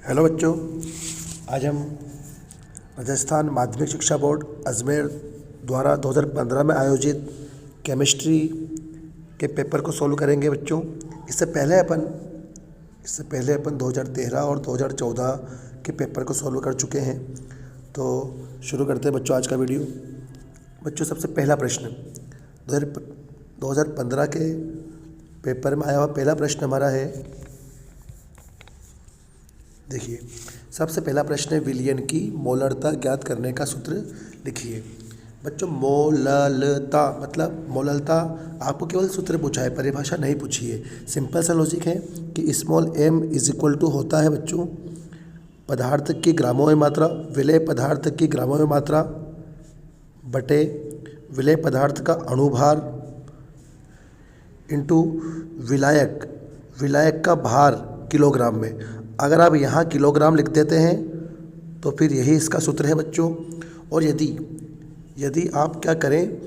Hello बच्चों, आज हम राजस्थान माध्यमिक शिक्षा बोर्ड अजमेर द्वारा 2015 में आयोजित केमिस्ट्री के पेपर को सॉल्व करेंगे बच्चों। इससे पहले अपन 2013 और 2014 के पेपर को सॉल्व कर चुके हैं। तो शुरू करते हैं बच्चों आज का वीडियो। बच्चों, सबसे पहला प्रश्न 2015 के पेपर में आया हुआ पहला प्रश्न हमारा है। देखिए, सबसे पहला प्रश्न है, विलयन की मोलरता ज्ञात करने का सूत्र लिखिए। बच्चों, मोललता मतलब मोललता आपको केवल सूत्र पूछा है, परिभाषा नहीं पूछी है। सिंपल सा लॉजिक है कि small m is equal to होता है बच्चों पदार्थ की ग्रामों में मात्रा, विलेय पदार्थ की ग्रामों में मात्रा बटे विलेय पदार्थ का अणुभार इंटू विलायक का भार किलोग्राम में। अगर आप यहाँ किलोग्राम लिख देते हैं तो फिर यही इसका सूत्र है बच्चों। और यदि आप क्या करें,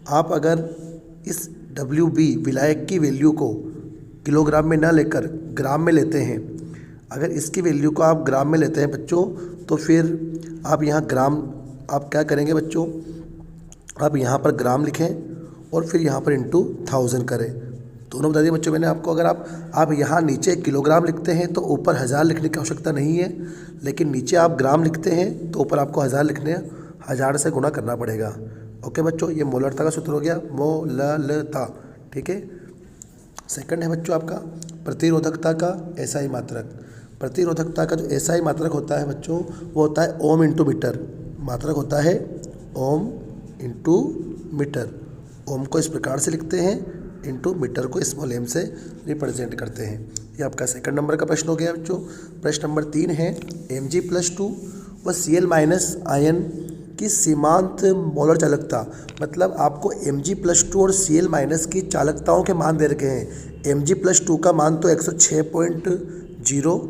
आप अगर इस WB विलायक की वैल्यू को किलोग्राम में ना लेकर ग्राम में लेते हैं, अगर इसकी वैल्यू को आप ग्राम में लेते हैं बच्चों, तो फिर आप यहाँ आप क्या करेंगे बच्चों, आप यहाँ पर ग्राम लिखें और फिर यहाँ पर इंटू 1000 करें। दोनों बता दिए बच्चों मैंने आपको। अगर आप यहाँ नीचे किलोग्राम लिखते हैं तो ऊपर 1000 लिखने की आवश्यकता नहीं है, लेकिन नीचे आप ग्राम लिखते हैं तो ऊपर आपको 1000 लिखने 1000 से गुणा करना पड़ेगा। ओके बच्चों, ये मोलरता का सूत्र हो गया, मोललता। ठीक है। सेकंड है बच्चों आपका प्रतिरोधकता का SI मात्रक। प्रतिरोधकता का जो SI मात्रक होता है बच्चों, वो होता है ओम इंटू मीटर। मात्रक होता है ओम इंटू मीटर। ओम को इस प्रकार से लिखते हैं, इंटू मीटर को स्मॉल m से रिप्रेजेंट करते हैं। ये आपका सेकंड नंबर का प्रश्न हो गया बच्चों। प्रश्न नंबर 3 है, Mg+2 व Cl- आयन की सीमांत मोलर चालकता। मतलब आपको Mg+2 और Cl- की चालकताओं के मान दे रखे हैं। Mg+2 का मान तो 106.0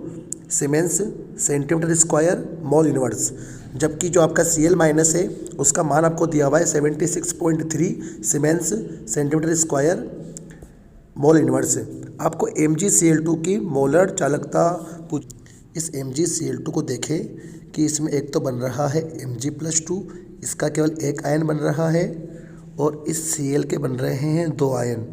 siemens centimetre square mole inverse, जबकि जो आपका Cl- है उसका मान आपको दिया हुआ है 76.3 siemens centimetre square mole inverse. आपको MgCl2 की मोलर चालकता पूछ। इस MgCl2 को देखें कि इसमें एक तो बन रहा है Mg+2, इसका केवल एक आयन बन रहा है, और इस Cl के बन रहे हैं 2 आयन।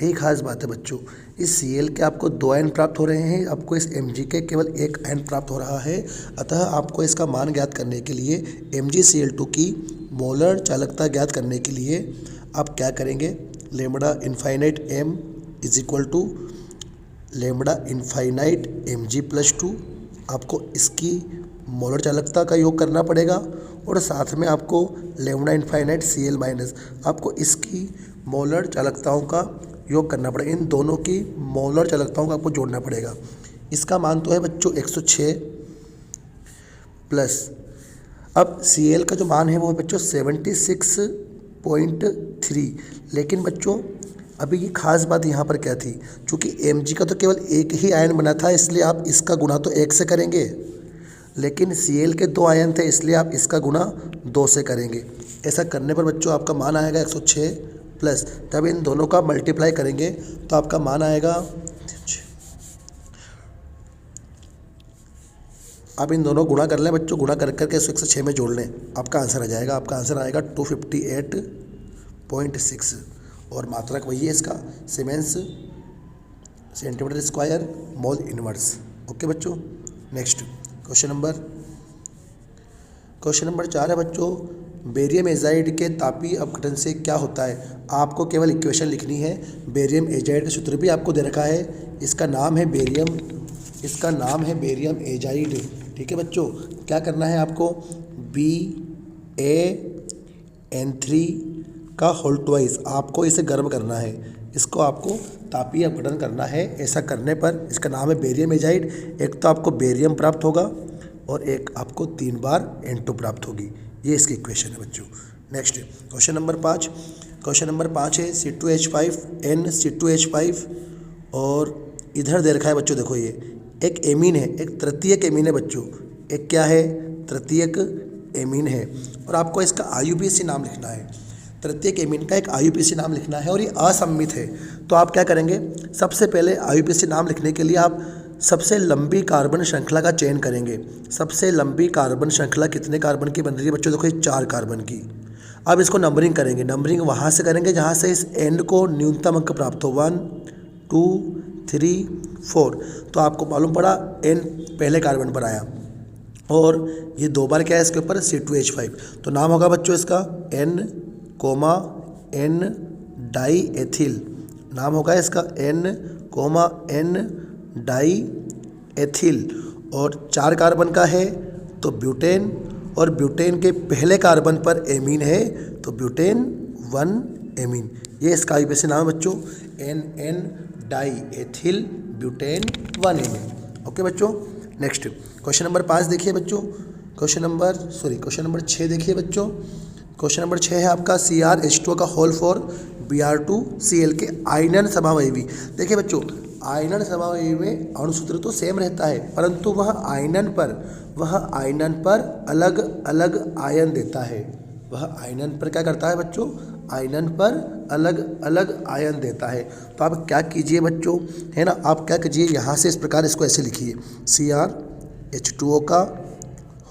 यही खास बात है बच्चों, इस Cl के आपको 2 आयन प्राप्त हो रहे हैं, आपको इस Mg के केवल एक आयन प्राप्त हो रहा है। अतः आपको इसका मान ज्ञात करने के लिए, MgCl2 की मोलर चालकता ज्ञात करने के लिए आप क्या करेंगे, lambda infinite m is equal to lambda infinite Mg+2। आपको इसकी मोलर चालकता का योग करना पड़ेगा, और साथ में आपको लेमड़ा इनफाइनाइट Cl- आपको इसकी मोलर चालकताओं का योग करना पड़ेगा। इन दोनों की मोलर चालकताओं को आपको जोड़ना पड़ेगा। इसका मान तो है बच्चों 106 प्लस, अब Cl का जो मान है वो है बच्चों 76.3। लेकिन बच्चों अभी ये खास बात यहाँ पर क्या थी, चूँकि Mg का तो केवल एक ही आयन बना था, इसलिए आप इसका गुणा तो 1 से करेंगे, लेकिन Cl के 2 आयन थे इसलिए आप इसका गुणा 2 से करेंगे। ऐसा करने पर बच्चों आपका मान आएगा 106 प्लस, तब इन दोनों का मल्टीप्लाई करेंगे तो आपका मान आएगा, आप इन दोनों गुणा कर लें बच्चों, गुणा कर करके 106 में जोड़ लें, आपका आंसर आ जाएगा। आपका आंसर आएगा 258.6, और मात्रक वही है इसका, siemens centimetre square mole inverse. Okay बच्चों, नेक्स्ट क्वेश्चन नंबर 4 है बच्चों, बेरियम एजाइड के तापीय अपघटन से क्या होता है। आपको केवल इक्वेशन लिखनी है। बेरियम एजाइड का सूत्र भी आपको दे रखा है, इसका नाम है बेरियम एजाइड। ठीक है बच्चों, क्या करना है आपको, BaN3 का होल ट्वाइस आपको इसे गर्म करना है, इसको आपको तापीय अपघटन करना है। ऐसा करने पर इसका नाम है बेरियम एजाइड। एक तो आपको बेरियम प्राप्त होगा और एक आपको 3 बार N2 प्राप्त होगी। ये इसकी इक्वेशन है बच्चों। नेक्स्ट क्वेश्चन नंबर 5 है C2H5N और इधर दे रखा है बच्चों, देखो ये एक एमीन है, एक तृतीयक एमीन है बच्चों। एक क्या है, तृतीयक एमीन है, और आपको इसका IUPAC नाम लिखना है। तृतीयक एमीन का एक IUPAC नाम लिखना है और ये असम्मित है। तो आप क्या करेंगे, सबसे पहले IUPAC नाम लिखने के लिए आप सबसे लंबी कार्बन श्रृंखला का चयन करेंगे। सबसे लंबी कार्बन श्रृंखला कितने कार्बन की बन रही है बच्चों? देखो ये 4 कार्बन की। अब इसको नंबरिंग करेंगे। नंबरिंग वहाँ से करेंगे जहाँ से इस एंड को न्यूनतम अंक प्राप्त हो। 1 2 3 4। तो आपको मालूम पड़ा एन पहले कार्बन पर आया और ये 2 बार क्या है इसके ऊपर? C2H5। तो नाम होगा बच्चों इसका N, डाई एथिल। नाम होगा इसका N, डाई एथिल। और 4 कार्बन का है तो ब्यूटेन, और ब्यूटेन के पहले कार्बन पर एमीन है तो ब्यूटेन 1 एमीन। ये इसका IUPAC नाम है बच्चों, NN die ethyl butane 1 amine. Okay बच्चों, नेक्स्ट क्वेश्चन नंबर 5 देखिए बच्चों। क्वेश्चन नंबर 6 देखिए बच्चों। क्वेश्चन नंबर 6 है आपका CrH2 का होल फॉर Br2Cl के आयनन समावयवी। देखिए बच्चों, आयनन समावयवी में अणुसूत्र तो सेम रहता है, परंतु वह आयनन पर अलग अलग आयन देता है। वह आयनन पर क्या करता है बच्चों? आयनन पर अलग अलग आयन देता है। तो आप क्या कीजिए बच्चों, है ना, आप क्या कीजिए, यहाँ से इस प्रकार इसको ऐसे लिखिए CrH2O का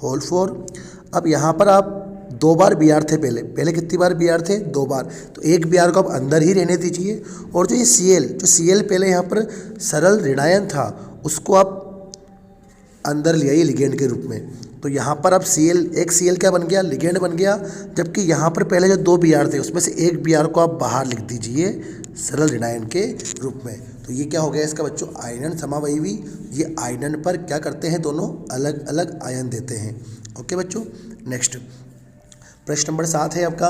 होल फॉर। अब यहाँ पर आप 2 बार Br थे पहले कितनी बार Br थे? 2 बार। तो एक Br को आप अंदर ही रहने दीजिए, और जो ये Cl पहले यहाँ पर सरल ऋणायन था उसको आप अंदर ले आइए लिगेंड के रूप में। तो यहाँ पर अब एक Cl क्या बन गया? लिगेंड बन गया। जबकि यहाँ पर पहले जो 2 Br थे उसमें से एक Br को आप बाहर लिख दीजिए सरल ऋणायन के रूप में। तो ये क्या हो गया इसका बच्चों? आयनन समावयवी। ये आयनन पर क्या करते हैं? दोनों अलग अलग आयन देते हैं। ओके बच्चों, नेक्स्ट प्रश्न नंबर 7 है आपका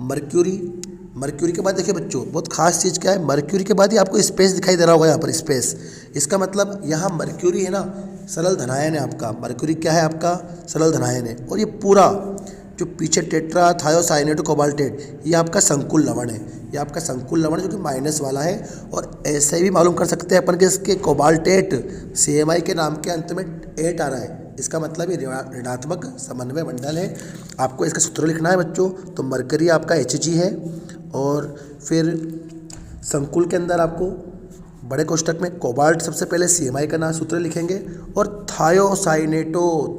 मर्क्यूरी के बाद देखिए बच्चों, बहुत खास चीज़ क्या है, मर्क्यूरी के बाद ही आपको स्पेस दिखाई दे रहा होगा यहाँ पर स्पेस। इसका मतलब यहाँ मर्क्यूरी है ना, सरल धनायन है आपका। मर्क्यूरी क्या है आपका? सरल धनायन है। और ये पूरा जो पीछे टेट्रा थायोसाइनेट कोबाल्टेट, ये आपका संकुल लवण है। ये आपका संकुल लवण जो कि माइनस वाला है। और ऐसे भी मालूम कर सकते हैं अपन कि इसके कोबाल्टेट CMI के नाम के अंत में 8 आ रहा है। इसका मतलब ये ऋणात्मक समन्वय मंडल है। आपको इसका सूत्र लिखना है बच्चों। तो मरकरी आपका Hg है, और फिर संकुल के अंदर आपको बड़े कोष्टक में कोबाल्ट सबसे पहले CMI का नाम सूत्र लिखेंगे। और थायोसाइनेटो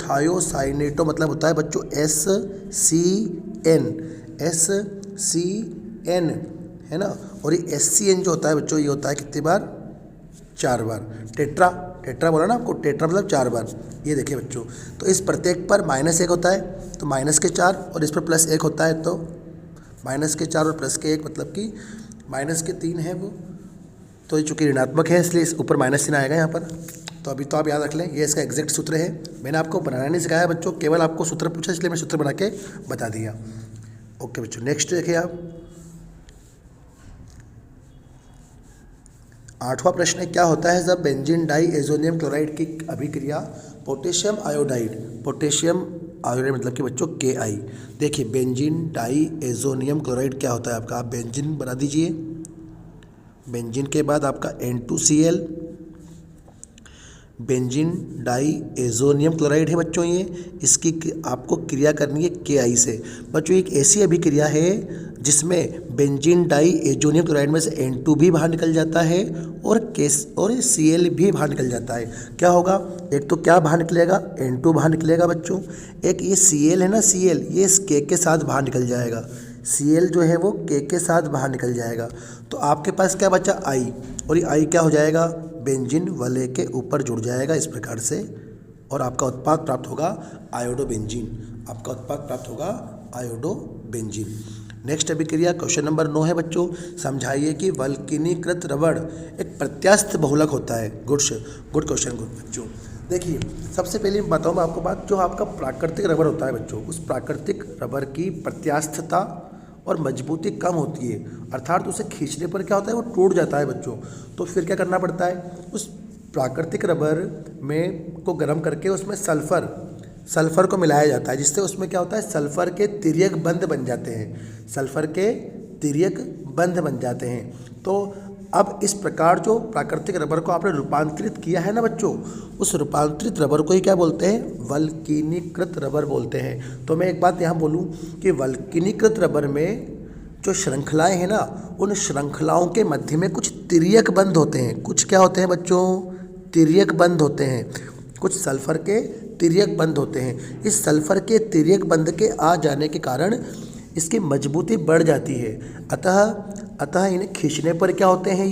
मतलब होता है बच्चों SCN, है ना। और ये SCN जो होता है बच्चों, ये होता है कितनी बार? 4 बार। टेट्रा बोला ना आपको, टेट्रा मतलब 4 बार। ये देखिए बच्चों, तो इस प्रत्येक पर -1 होता है तो -4, और इस पर +1 होता है तो -4 और +1 मतलब कि -3 है वो। तो ये चूँकि ऋणात्मक है इसलिए इस ऊपर -3 आएगा यहाँ पर। तो अभी तो आप याद रख लें, ये इसका एग्जैक्ट सूत्र है। मैंने आपको बनाना नहीं सिखाया बच्चों, केवल आपको सूत्र पूछा इसलिए मैं सूत्र बना के बता दिया। ओके बच्चों, नेक्स्ट देखिए आप 8वां प्रश्न है, क्या होता है जब बेंजीन डाई एजोनियम क्लोराइड की अभिक्रिया पोटेशियम आयोडाइड मतलब कि बच्चों KI। देखिए बेंजीन डाई एजोनियम क्लोराइड क्या होता है आपका? आप बेंजीन बना दीजिए। बेंजीन के बाद आपका N2Cl, benzene die azonium chloride है बच्चों। ये इसकी आपको क्रिया करनी है KI से। बच्चों एक ऐसी अभिक्रिया है जिसमें बेंजीन डाई एजोनियम क्लोराइड में से N2 भी बाहर निकल जाता है और Cl भी बाहर निकल जाता है। क्या होगा? एक तो क्या बाहर निकलेगा? N2 बाहर निकलेगा बच्चों। एक ये Cl है ना, Cl ये इस K के साथ बाहर निकल जाएगा। Cl जो है वो K के साथ बाहर निकल जाएगा। तो आपके पास क्या बचा? I, और ये I क्या हो जाएगा? बेंजीन वलय के ऊपर जुड़ जाएगा इस प्रकार से, और आपका उत्पाद प्राप्त होगा आयोडोबेंजीन। आपका उत्पाद प्राप्त होगा आयोडोबेंजीन। नेक्स्ट अभिक्रिया क्वेश्चन नंबर 9 है बच्चों। समझाइए कि वल्कनीकृत रबड़ एक प्रत्यास्थ बहुलक होता है। गुड क्वेश्चन बच्चों। देखिए सबसे पहले बताऊँ मैं आपको बात, जो आपका प्राकृतिक रबड़ होता है बच्चों, उस प्राकृतिक रबड़ की प्रत्यास्थता और मजबूती कम होती है, अर्थात उसे खींचने पर क्या होता है? वो टूट जाता है बच्चों। तो फिर क्या करना पड़ता है? उस प्राकृतिक रबर में को गर्म करके उसमें सल्फर को मिलाया जाता है, जिससे उसमें क्या होता है? सल्फर के तिर्यक बंध बन जाते हैं। सल्फर के तिर्यक बंध बन जाते हैं। तो अब इस प्रकार जो प्राकृतिक रबर को आपने रूपांतरित किया है ना बच्चों, उस रूपांतरित रबर को ही क्या बोलते हैं? वल्कनीकृत रबर बोलते हैं। तो मैं एक बात यहाँ बोलूँ कि वल्कनीकृत रबर में जो श्रृंखलाएं हैं ना, उन श्रृंखलाओं के मध्य में कुछ तिर्यक बंध होते हैं। कुछ क्या होते हैं बच्चों? तिर्यक बंध होते हैं, कुछ सल्फर के तिर्यक बंध होते हैं। इस सल्फर के तिर्यक बंध के आ जाने के कारण इसकी मजबूती बढ़ जाती है। अतः इन्हें खींचने पर क्या होते हैं,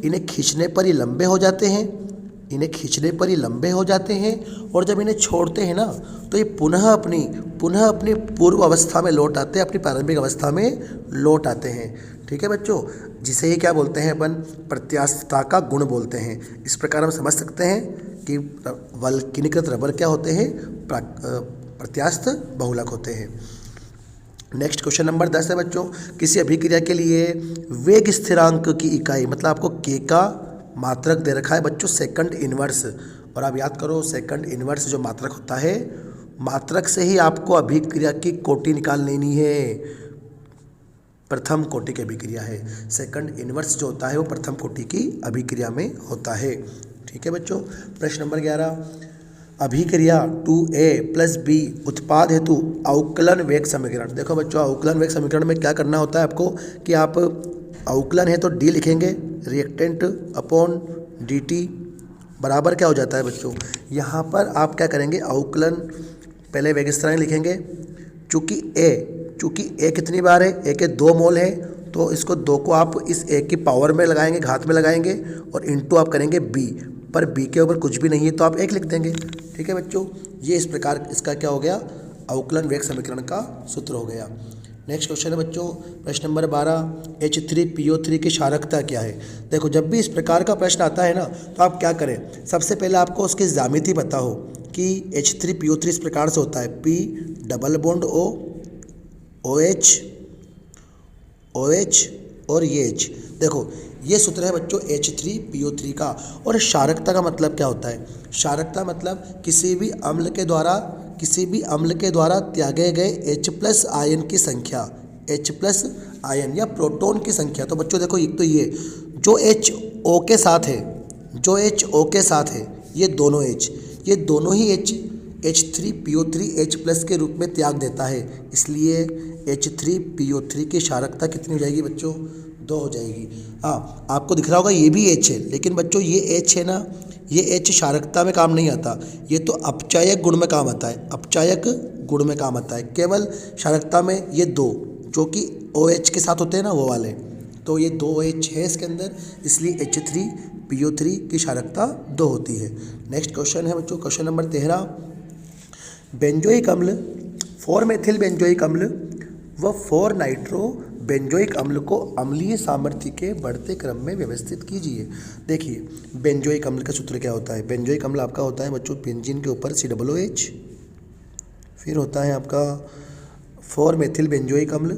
इन्हें खींचने पर ही लंबे हो जाते हैं, इन्हें खींचने पर ही लंबे हो जाते हैं। और जब इन्हें छोड़ते हैं ना तो ये पुनः अपनी पूर्व अवस्था में लौट आते हैं, अपनी प्रारंभिक अवस्था में लौट आते हैं। ठीक है बच्चों, जिसे ही क्या बोलते हैं अपन, प्रत्यास्थता का गुण बोलते हैं। इस प्रकार हम समझ सकते हैं कि वल्कनीकृत रबर क्या होते हैं, प्रत्यास्थ बहुलक होते हैं। नेक्स्ट क्वेश्चन नंबर 10 है बच्चों, किसी अभिक्रिया के लिए वेग स्थिरांक की इकाई, मतलब आपको के का मात्रक दे रखा है बच्चों, सेकंड इनवर्स। और आप याद करो, सेकंड इनवर्स जो मात्रक होता है, मात्रक से ही आपको अभिक्रिया की कोटि निकाल लेनी है। प्रथम कोटि की अभिक्रिया है, सेकंड इनवर्स जो होता है वो प्रथम कोटि की अभिक्रिया में होता है। ठीक है बच्चों, प्रश्न नंबर 11, अभिक्रिया 2A + B उत्पाद हेतु अवकलन वेग समीकरण। देखो बच्चों, अवकलन वेग समीकरण में क्या करना होता है आपको कि आप अवकलन है तो D लिखेंगे, रिएक्टेंट अपॉन dt बराबर क्या हो जाता है बच्चों, यहाँ पर आप क्या करेंगे, अवकलन पहले वेग स्थिरांक लिखेंगे। चूँकि A कितनी बार है, A के 2 मोल है, तो इसको 2 को आप इस A की पावर में लगाएंगे, घात में लगाएंगे, और इंटू आप करेंगे B, पर B के ऊपर कुछ भी नहीं है तो आप 1 लिख देंगे। ठीक है बच्चों, ये इस प्रकार इसका क्या हो गया, अवकलन वेग समीकरण का सूत्र हो गया। नेक्स्ट क्वेश्चन है बच्चों, प्रश्न नंबर 12, H3PO3 की क्षारकता क्या है। देखो, जब भी इस प्रकार का प्रश्न आता है ना तो आप क्या करें, सबसे पहले आपको उसकी ज्यामिति पता हो कि H3PO3 इस प्रकार से होता है, P double bond O, OH और ये H। देखो, ये सूत्र है बच्चों H3PO3 का। और क्षारकता का मतलब क्या होता है, क्षारकता मतलब किसी भी अम्ल के द्वारा त्यागे गए H+ आयन की संख्या, H+ आयन या प्रोटॉन की संख्या। तो बच्चों देखो, एक तो ये जो HO के साथ है, ये दोनों ही H3PO3 H+ के रूप में त्याग देता है, इसलिए H3PO3 की क्षारकता कितनी हो जाएगी बच्चों, 2 हो जाएगी। हाँ, आपको दिख रहा होगा ये भी H है, लेकिन बच्चों ये H है ना, ये H क्षारकता में काम नहीं आता, ये तो अपचायक गुण में काम आता है, केवल क्षारकता में ये 2 जो कि OH के साथ होते हैं ना, वो वाले, तो ये 2 OH है इसके अंदर, इसलिए H3PO3 की क्षारकता 2 होती है। नेक्स्ट क्वेश्चन है बच्चों, क्वेश्चन नंबर 13, बेंजोइक अम्ल 4-मेथिल बेंजोइक अम्ल व 4-नाइट्रो बेंजोइक अम्ल को अम्लीय सामर्थ्य के बढ़ते क्रम में व्यवस्थित कीजिए। देखिए, बेंजोइक अम्ल का सूत्र क्या होता है, बेंजोइक अम्ल आपका होता है बच्चों बेंजीन के ऊपर COOH, फिर होता है आपका 4-मेथिल बेंजोइक अम्ल।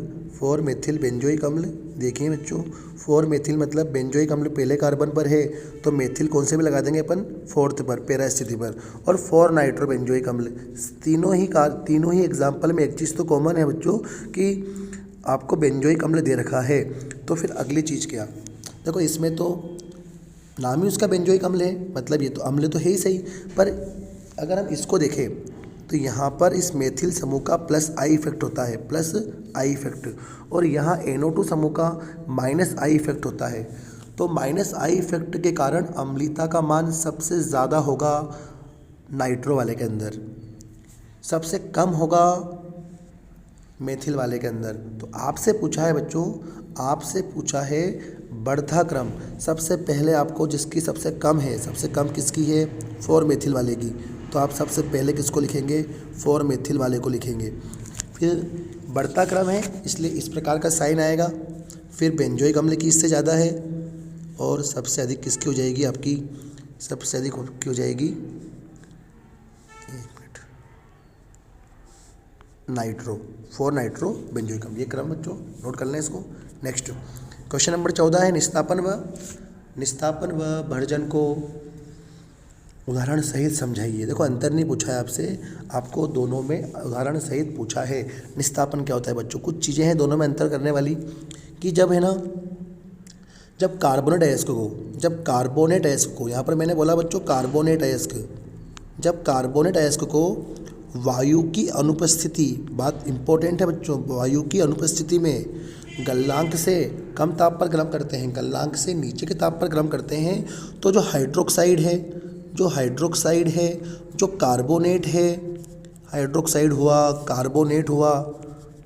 देखिए बच्चों, 4-मेथिल मतलब बेंजोइक अम्ल पहले कार्बन पर है, तो मेथिल कौन से भी लगा देंगे अपन, 4th पर, पैरा स्थिति पर। और 4-नाइट्रो बेंजोइक अम्ल, तीनों ही एग्जाम्पल में एक चीज़ तो कॉमन है बच्चों कि आपको बेंजोइक अम्ल दे रखा है। तो फिर अगली चीज़ क्या, देखो इसमें तो नाम ही उसका बेंजोइक अम्ल है, मतलब ये तो अम्ल तो है ही सही, पर अगर हम इसको देखें तो यहाँ पर इस मेथिल समूह का +I इफेक्ट होता है, +I इफेक्ट, और यहाँ NO2 समूह का -I इफेक्ट होता है। तो -I इफेक्ट के कारण अम्लीयता का मान सबसे ज़्यादा होगा नाइट्रो वाले के अंदर, सबसे कम होगा मेथिल वाले के अंदर। तो आपसे पूछा है बच्चों, आपसे पूछा है बढ़ता क्रम, सबसे पहले आपको जिसकी सबसे कम है, सबसे कम किसकी है, 4-मेथिल वाले की, तो आप सबसे पहले किसको लिखेंगे, 4-मेथिल वाले को लिखेंगे। फिर बढ़ता क्रम है इसलिए इस प्रकार का साइन आएगा, फिर बेंजोइक अम्ल की इससे ज़्यादा है, और सबसे अधिक किसकी हो जाएगी आपकी, सबसे अधिक की हो जाएगी नाइट्रो, 4-नाइट्रो बेंजोइक अम्ल। ये क्रम बच्चों नोट कर लें इसको। नेक्स्ट क्वेश्चन नंबर 14 है, निस्तापन व भर्जन को उदाहरण सहित समझाइए। देखो, अंतर नहीं पूछा है आपसे, आपको दोनों में उदाहरण सहित पूछा है। निस्तापन क्या होता है बच्चों, कुछ चीज़ें हैं दोनों में अंतर करने वाली, कि जब है ना, जब कार्बोनेट अयस्क को यहाँ पर मैंने बोला बच्चों कार्बोनेट अयस्क, जब कार्बोनेट अयस्क को वायु की अनुपस्थिति, बात इंपॉर्टेंट है बच्चों, वायु की अनुपस्थिति में गलनांक से कम ताप पर गर्म करते हैं, गलनांक से नीचे के ताप पर गर्म करते हैं, तो जो जो हाइड्रोक्साइड है, जो कार्बोनेट है, हाइड्रोक्साइड हुआ, कार्बोनेट हुआ,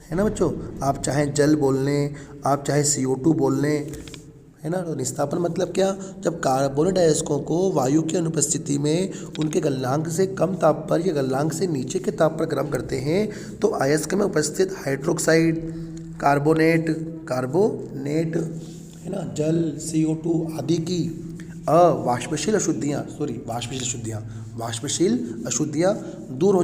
है ना बच्चों। आप चाहे जल बोल लें, आप चाहे CO2 बोल लें, है ना। तो निस्तापन मतलब क्या, जब कार्बोनेट अयस्कों को वायु की अनुपस्थिति में उनके गलनांक से कम ताप पर या गलनांक से नीचे के ताप पर गर्म करते हैं तो अयस्क में उपस्थित हाइड्रोक्साइड, कार्बोनेट, है ना, जल, CO2 आदि की वाष्पशील अशुद्धियाँ दूर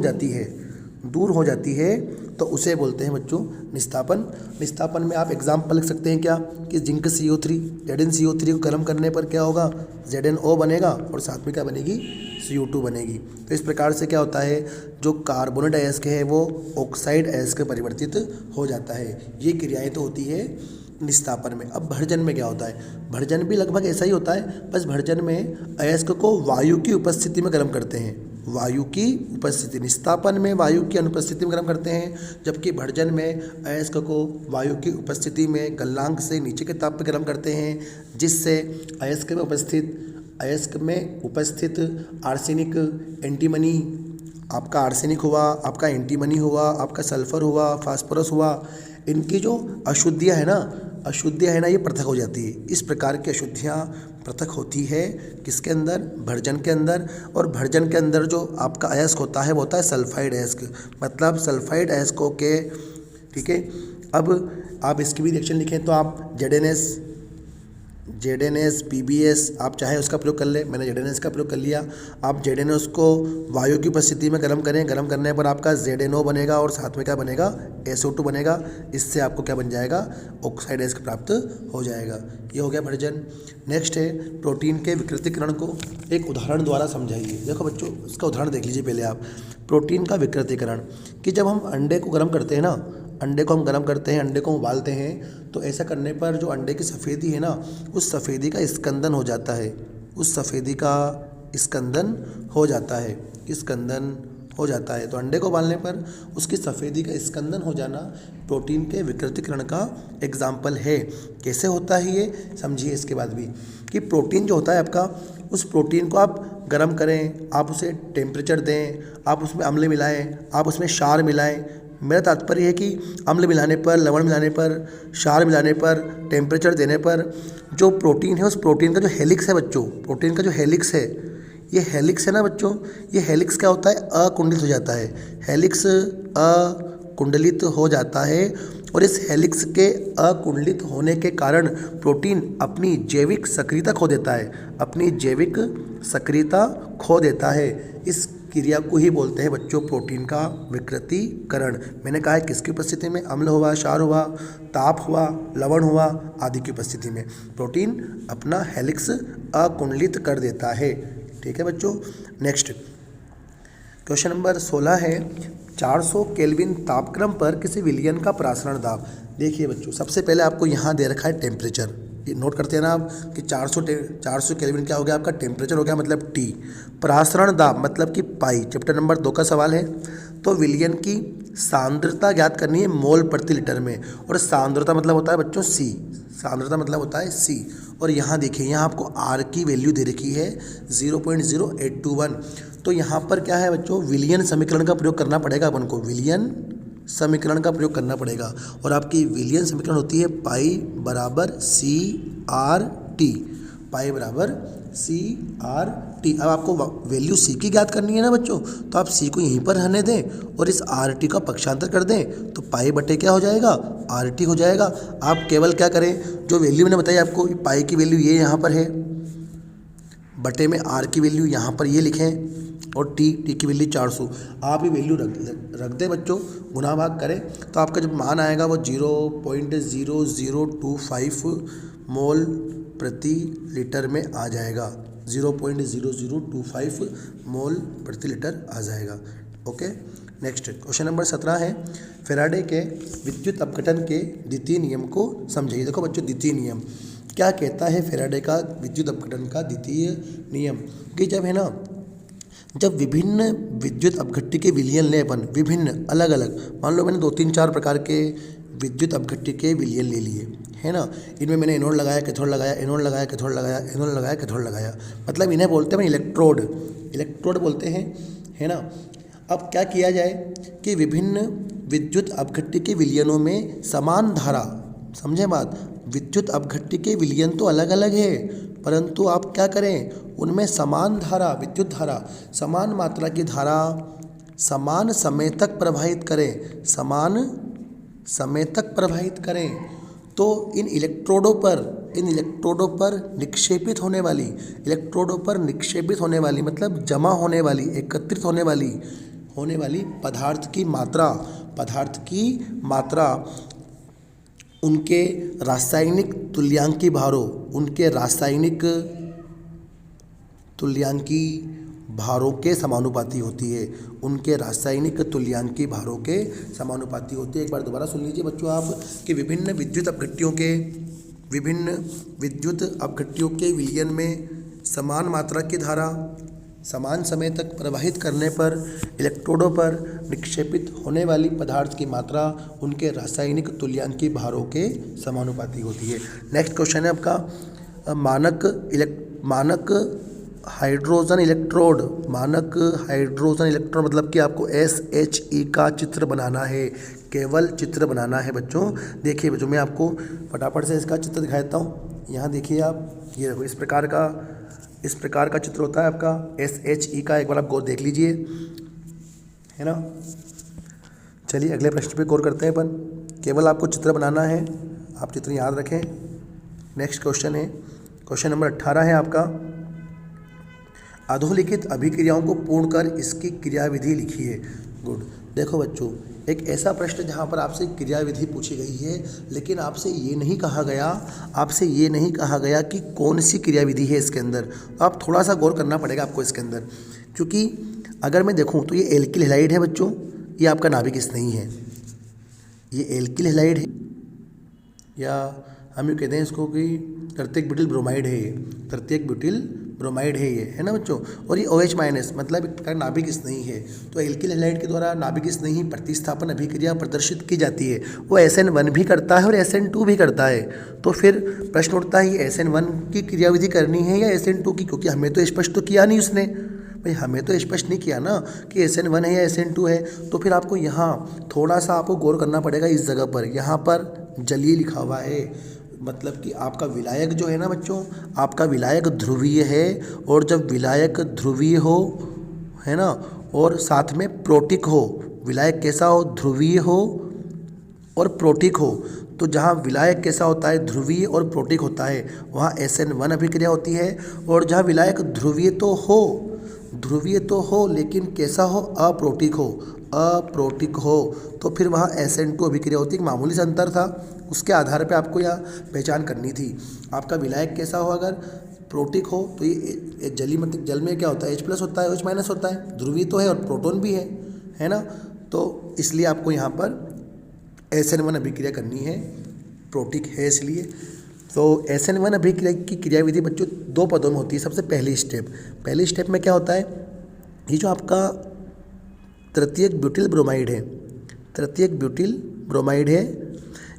हो जाती है तो उसे बोलते हैं बच्चों निस्तापन। निस्तापन में आप एग्जाम्पल लिख सकते हैं क्या, कि जिंक CO3, ZnCO3 को गर्म करने पर क्या होगा, ZnO बनेगा और साथ में क्या बनेगी, CO2 बनेगी। तो इस प्रकार से क्या होता है, जो कार्बोनेट अयस्क है वो ऑक्साइड अयस्क में परिवर्तित हो जाता है। ये क्रियाएँ तो होती है निस्तापन में। अब भर्जन में क्या होता है, भर्जन भी लगभग ऐसा ही होता है, बस भर्जन में अयस्क को वायु की उपस्थिति में गर्म करते हैं, वायु की उपस्थिति। निस्तापन में वायु की अनुपस्थिति में गर्म करते हैं, जबकि भर्जन में अयस्क को वायु की उपस्थिति में गलनांक से नीचे के ताप पर गर्म करते हैं, जिससे अयस्क में उपस्थित आर्सेनिक, एंटीमनी, आपका आर्सेनिक हुआ, आपका एंटीमनी हुआ, आपका सल्फर हुआ, फास्फोरस हुआ, इनकी जो अशुद्धियाँ है ना ये पृथक हो जाती है। इस प्रकार की अशुद्धियाँ पृथक होती है किसके अंदर, भर्जन के अंदर। और भर्जन के अंदर जो आपका अयस्क होता है वो होता है सल्फाइड अयस्क, मतलब सल्फाइड अयस्कों के, ठीक है। अब आप इसकी भी रिएक्शन लिखें तो आप ZnS, PbS आप चाहे उसका प्रयोग कर ले, मैंने ZnS का प्रयोग कर लिया। आप ZnS को वायु की उपस्थिति में गर्म करें, गर्म करने पर आपका ZnO बनेगा और साथ में क्या बनेगा, SO2 बनेगा। इससे आपको क्या बन जाएगा, ऑक्साइड अयस्क प्राप्त हो जाएगा। ये हो गया भर्जन। नेक्स्ट है प्रोटीन के विकृतीकरण को एक उदाहरण द्वारा समझाइए। देखो बच्चों, इसका उदाहरण देख लीजिए पहले आप। प्रोटीन का विकृतीकरण, कि जब हम अंडे को गर्म करते हैं ना, अंडे को हम गर्म करते हैं, अंडे को उबालते हैं, तो ऐसा करने पर जो अंडे की सफ़ेदी है ना, उस सफ़ेदी का स्कंदन हो जाता है, तो अंडे को उबालने पर उसकी सफ़ेदी का स्कंदन हो जाना प्रोटीन के विकृतीकरण का एग्जाम्पल है। कैसे होता है ये समझिए इसके बाद भी, कि प्रोटीन जो होता है आपका, उस प्रोटीन को आप गर्म करें, आप उसे टेम्परेचर दें, आप उसमें अम्ल मिलाएं, आप उसमें क्षार मिलाएं। मेरा तात्पर्य है कि अम्ल मिलाने पर, लवण मिलाने पर, क्षार मिलाने पर, टेम्परेचर देने पर जो प्रोटीन है, उस प्रोटीन का जो हेलिक्स है बच्चों, प्रोटीन का जो हेलिक्स है, ये हेलिक्स है ना बच्चों, ये हेलिक्स क्या होता है, अकुंडलित हो जाता है। हेलिक्स अकुंडलित हो जाता है और इस हेलिक्स के अकुंडलित होने के कारण प्रोटीन अपनी जैविक सक्रियता खो देता है। इस क्रिया को ही बोलते हैं बच्चों प्रोटीन का विकृतीकरण। मैंने कहा है किसकी उपस्थिति में, अम्ल हुआ, क्षार हुआ, ताप हुआ, लवण हुआ आदि की उपस्थिति में प्रोटीन अपना हेलिक्स अकुंडलित कर देता है। ठीक है बच्चों। नेक्स्ट क्वेश्चन नंबर 16 है, 400 केल्विन तापक्रम पर किसी विलयन का प्रासरण दाब। देखिए बच्चों, सबसे पहले आपको यहाँ दे रखा है टेम्परेचर, ये नोट करते हैं ना आप कि 400 केल्विन क्या हो गया आपका, टेम्परेचर हो गया, मतलब T। प्रासरण दाब मतलब कि पाई, चैप्टर नंबर 2 का सवाल है। तो विलयन की सांद्रता ज्ञात करनी है मोल प्रति लीटर में, और सांद्रता मतलब होता है बच्चों C, सांद्रता मतलब होता है C। और यहाँ देखिए, यहाँ आपको R की वैल्यू दे रखी है 0.0821। तो यहाँ पर क्या है बच्चों, विलयन समीकरण का प्रयोग करना पड़ेगा अपन को, विलयन समीकरण का प्रयोग करना पड़ेगा। और आपकी विलयन समीकरण होती है पाई बराबर CRT, पाई बराबर CRT। अब आपको वैल्यू C की ज्ञात करनी है ना बच्चों, तो आप C को यहीं पर रहने दें और इस RT का पक्षांतर कर दें, तो पाई बटे क्या हो जाएगा, RT हो जाएगा। आप केवल क्या करें, जो वैल्यू मैंने बताई आपको, पाई की वैल्यू ये यहाँ पर है, बटे में R की वैल्यू यहाँ पर ये लिखें, और T की वैल्यू 400। आप ये वैल्यू रख दें बच्चों, गुणा भाग करें तो आपका जब मान आएगा वो 0.0025 मोल प्रति लीटर में आ जाएगा, 0.0025 मोल प्रति लीटर आ जाएगा। ओके। नेक्स्ट क्वेश्चन नंबर 17 है, फैराडे के विद्युत अपघटन के द्वितीय नियम को समझिए। देखो बच्चों, द्वितीय नियम क्या कहता है, फैराडे का विद्युत अपघटन का द्वितीय नियम, कि जब है ना, जब विभिन्न विद्युत अपघट्य के विलयन लें अपन, विभिन्न अलग अलग, मान लो मैंने 2-3-4 प्रकार के विद्युत अपघट्य के विलयन ले लिए, है ना। इनमें मैंने एनोड लगाया, कैथोड लगाया, एनोड लगाया, कैथोड लगाया, एनोड लगाया, कैथोड लगाया, मतलब इन्हें बोलते हैं इलेक्ट्रोड, इलेक्ट्रोड बोलते हैं, है ना। अब क्या किया जाए कि विभिन्न विद्युत अपघट्य के विलयनों में समान धारा, समझे बात, विद्युत अपघट्य के विलयन तो अलग अलग है, परंतु आप क्या करें, उनमें समान धारा, विद्युत धारा, समान मात्रा की धारा समान समय तक प्रवाहित करें, समान समय तक प्रवाहित करें। तो इन इलेक्ट्रोडों पर निक्षेपित होने वाली, इलेक्ट्रोडों पर निक्षेपित होने वाली मतलब जमा होने वाली, एकत्रित होने वाली पदार्थ की मात्रा उनके रासायनिक तुल्यांकी भारों के समानुपाती होती है, उनके रासायनिक तुल्यांकी भारों के समानुपाती होती है। एक बार दोबारा सुन लीजिए बच्चों आप कि विभिन्न विद्युत अपघट्यों के विलयन में समान मात्रा की धारा समान समय तक प्रवाहित करने पर इलेक्ट्रोडों पर निक्षेपित होने वाली पदार्थ की मात्रा उनके रासायनिक तुल्यांकी भारों के समानुपाती होती है। नेक्स्ट क्वेश्चन है आपका मानक हाइड्रोजन इलेक्ट्रोड मतलब कि आपको SHE का चित्र बनाना है, केवल चित्र बनाना है बच्चों। देखिए बच्चों मैं आपको फटाफट से इसका चित्र दिखा देता हूँ। यहाँ देखिए आप, ये देखो इस प्रकार का चित्र होता है आपका SHE का, एक बार आप गौर देख लीजिए, है ना। चलिए अगले प्रश्न पे गौर करते हैं अपन। केवल आपको चित्र बनाना है, आप चित्र याद रखें। नेक्स्ट क्वेश्चन है, क्वेश्चन नंबर 18 है आपका, अधोलिखित अभिक्रियाओं को पूर्ण कर इसकी क्रियाविधि लिखिए। गुड। देखो बच्चों, एक ऐसा प्रश्न जहाँ पर आपसे क्रियाविधि पूछी गई है, लेकिन आपसे ये नहीं कहा गया कि कौन सी क्रियाविधि है इसके अंदर। आप थोड़ा सा गौर करना पड़ेगा आपको इसके अंदर, क्योंकि अगर मैं देखूँ तो ये एल्किल हैलाइड है बच्चों, ये आपका नाभिक स्नेही है, ये एल्किल हैलाइड है, या हम यूँ कहते हैं इसको कि तृतीयक ब्यूटिल ब्रोमाइड है, ये तृतीयक ब्यूटिल ब्रोमाइड है ये, है ना बच्चों। और ये OH- मतलब एक प्रकार नाभिक स्नेही है। तो एल्किल हैलाइड के द्वारा नाभिक स्नेही प्रतिस्थापन अभिक्रिया प्रदर्शित की जाती है। वो SN1 भी करता है और SN2 भी करता है। तो फिर प्रश्न उठता है ये SN1 की क्रियाविधि करनी है या SN2 की, क्योंकि हमें तो स्पष्ट तो किया नहीं उसने, भाई हमें तो स्पष्ट नहीं किया ना कि SN1 है या SN2 है। तो फिर आपको यहाँ थोड़ा सा आपको गौर करना पड़ेगा इस जगह पर। यहाँ पर जलीय लिखा हुआ है, मतलब कि आपका विलायक जो है ना बच्चों, आपका विलायक ध्रुवीय है, और जब विलायक ध्रुवीय हो, है ना, और साथ में प्रोटिक हो, विलायक कैसा हो, ध्रुवीय हो और प्रोटिक हो, तो जहाँ विलायक कैसा होता है, ध्रुवीय और प्रोटिक होता है, वहाँ SN1 अभिक्रिया होती है। और जहाँ विलायक ध्रुवीय तो हो लेकिन कैसा हो, अप्रोटिक हो, तो फिर वहाँ SN2 अभिक्रिया होती है। मामूली सा अंतर था, उसके आधार पे आपको यहाँ पहचान करनी थी। आपका विलायक कैसा हो, अगर प्रोटिक हो तो ये जल में क्या होता है, H+ होता है, OH- होता है, ध्रुवीय तो है और प्रोटॉन भी है ना। तो इसलिए आपको यहाँ पर SN1 अभिक्रिया करनी है, प्रोटिक है इसलिए। तो SN1 अभिक्रिया की क्रियाविधि बच्चों 2 पदों में होती है। सबसे पहली स्टेप में क्या होता है, ये जो आपका तृतीयक ब्यूटिल ब्रोमाइड है,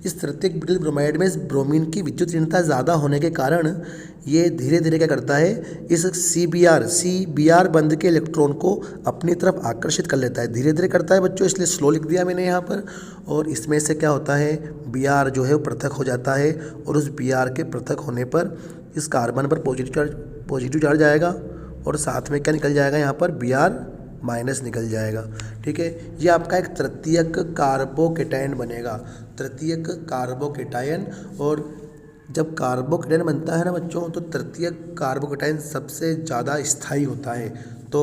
इस तृतीयक ब्यूटिल ब्रोमाइड में इस ब्रोमीन की विद्युत ऋणता ज़्यादा होने के कारण ये धीरे धीरे क्या करता है, इस CBr बंध के इलेक्ट्रॉन को अपनी तरफ आकर्षित कर लेता है। धीरे धीरे करता है बच्चों, इसलिए स्लो लिख दिया मैंने यहाँ पर। और इसमें से क्या होता है, Br जो है वो पृथक हो जाता है, और उस Br के पृथक होने पर इस कार्बन पर पॉजिटिव चार्ज आएगा, और साथ में क्या निकल जाएगा, यहाँ पर Br- निकल जाएगा। ठीक है, ये आपका एक तृतीयक कार्बोकेटायन बनेगा, तृतीयक कार्बोकेटायन। और जब कार्बोकेटायन बनता है ना बच्चों, तो तृतीयक कार्बोकेटायन सबसे ज़्यादा स्थायी होता है। तो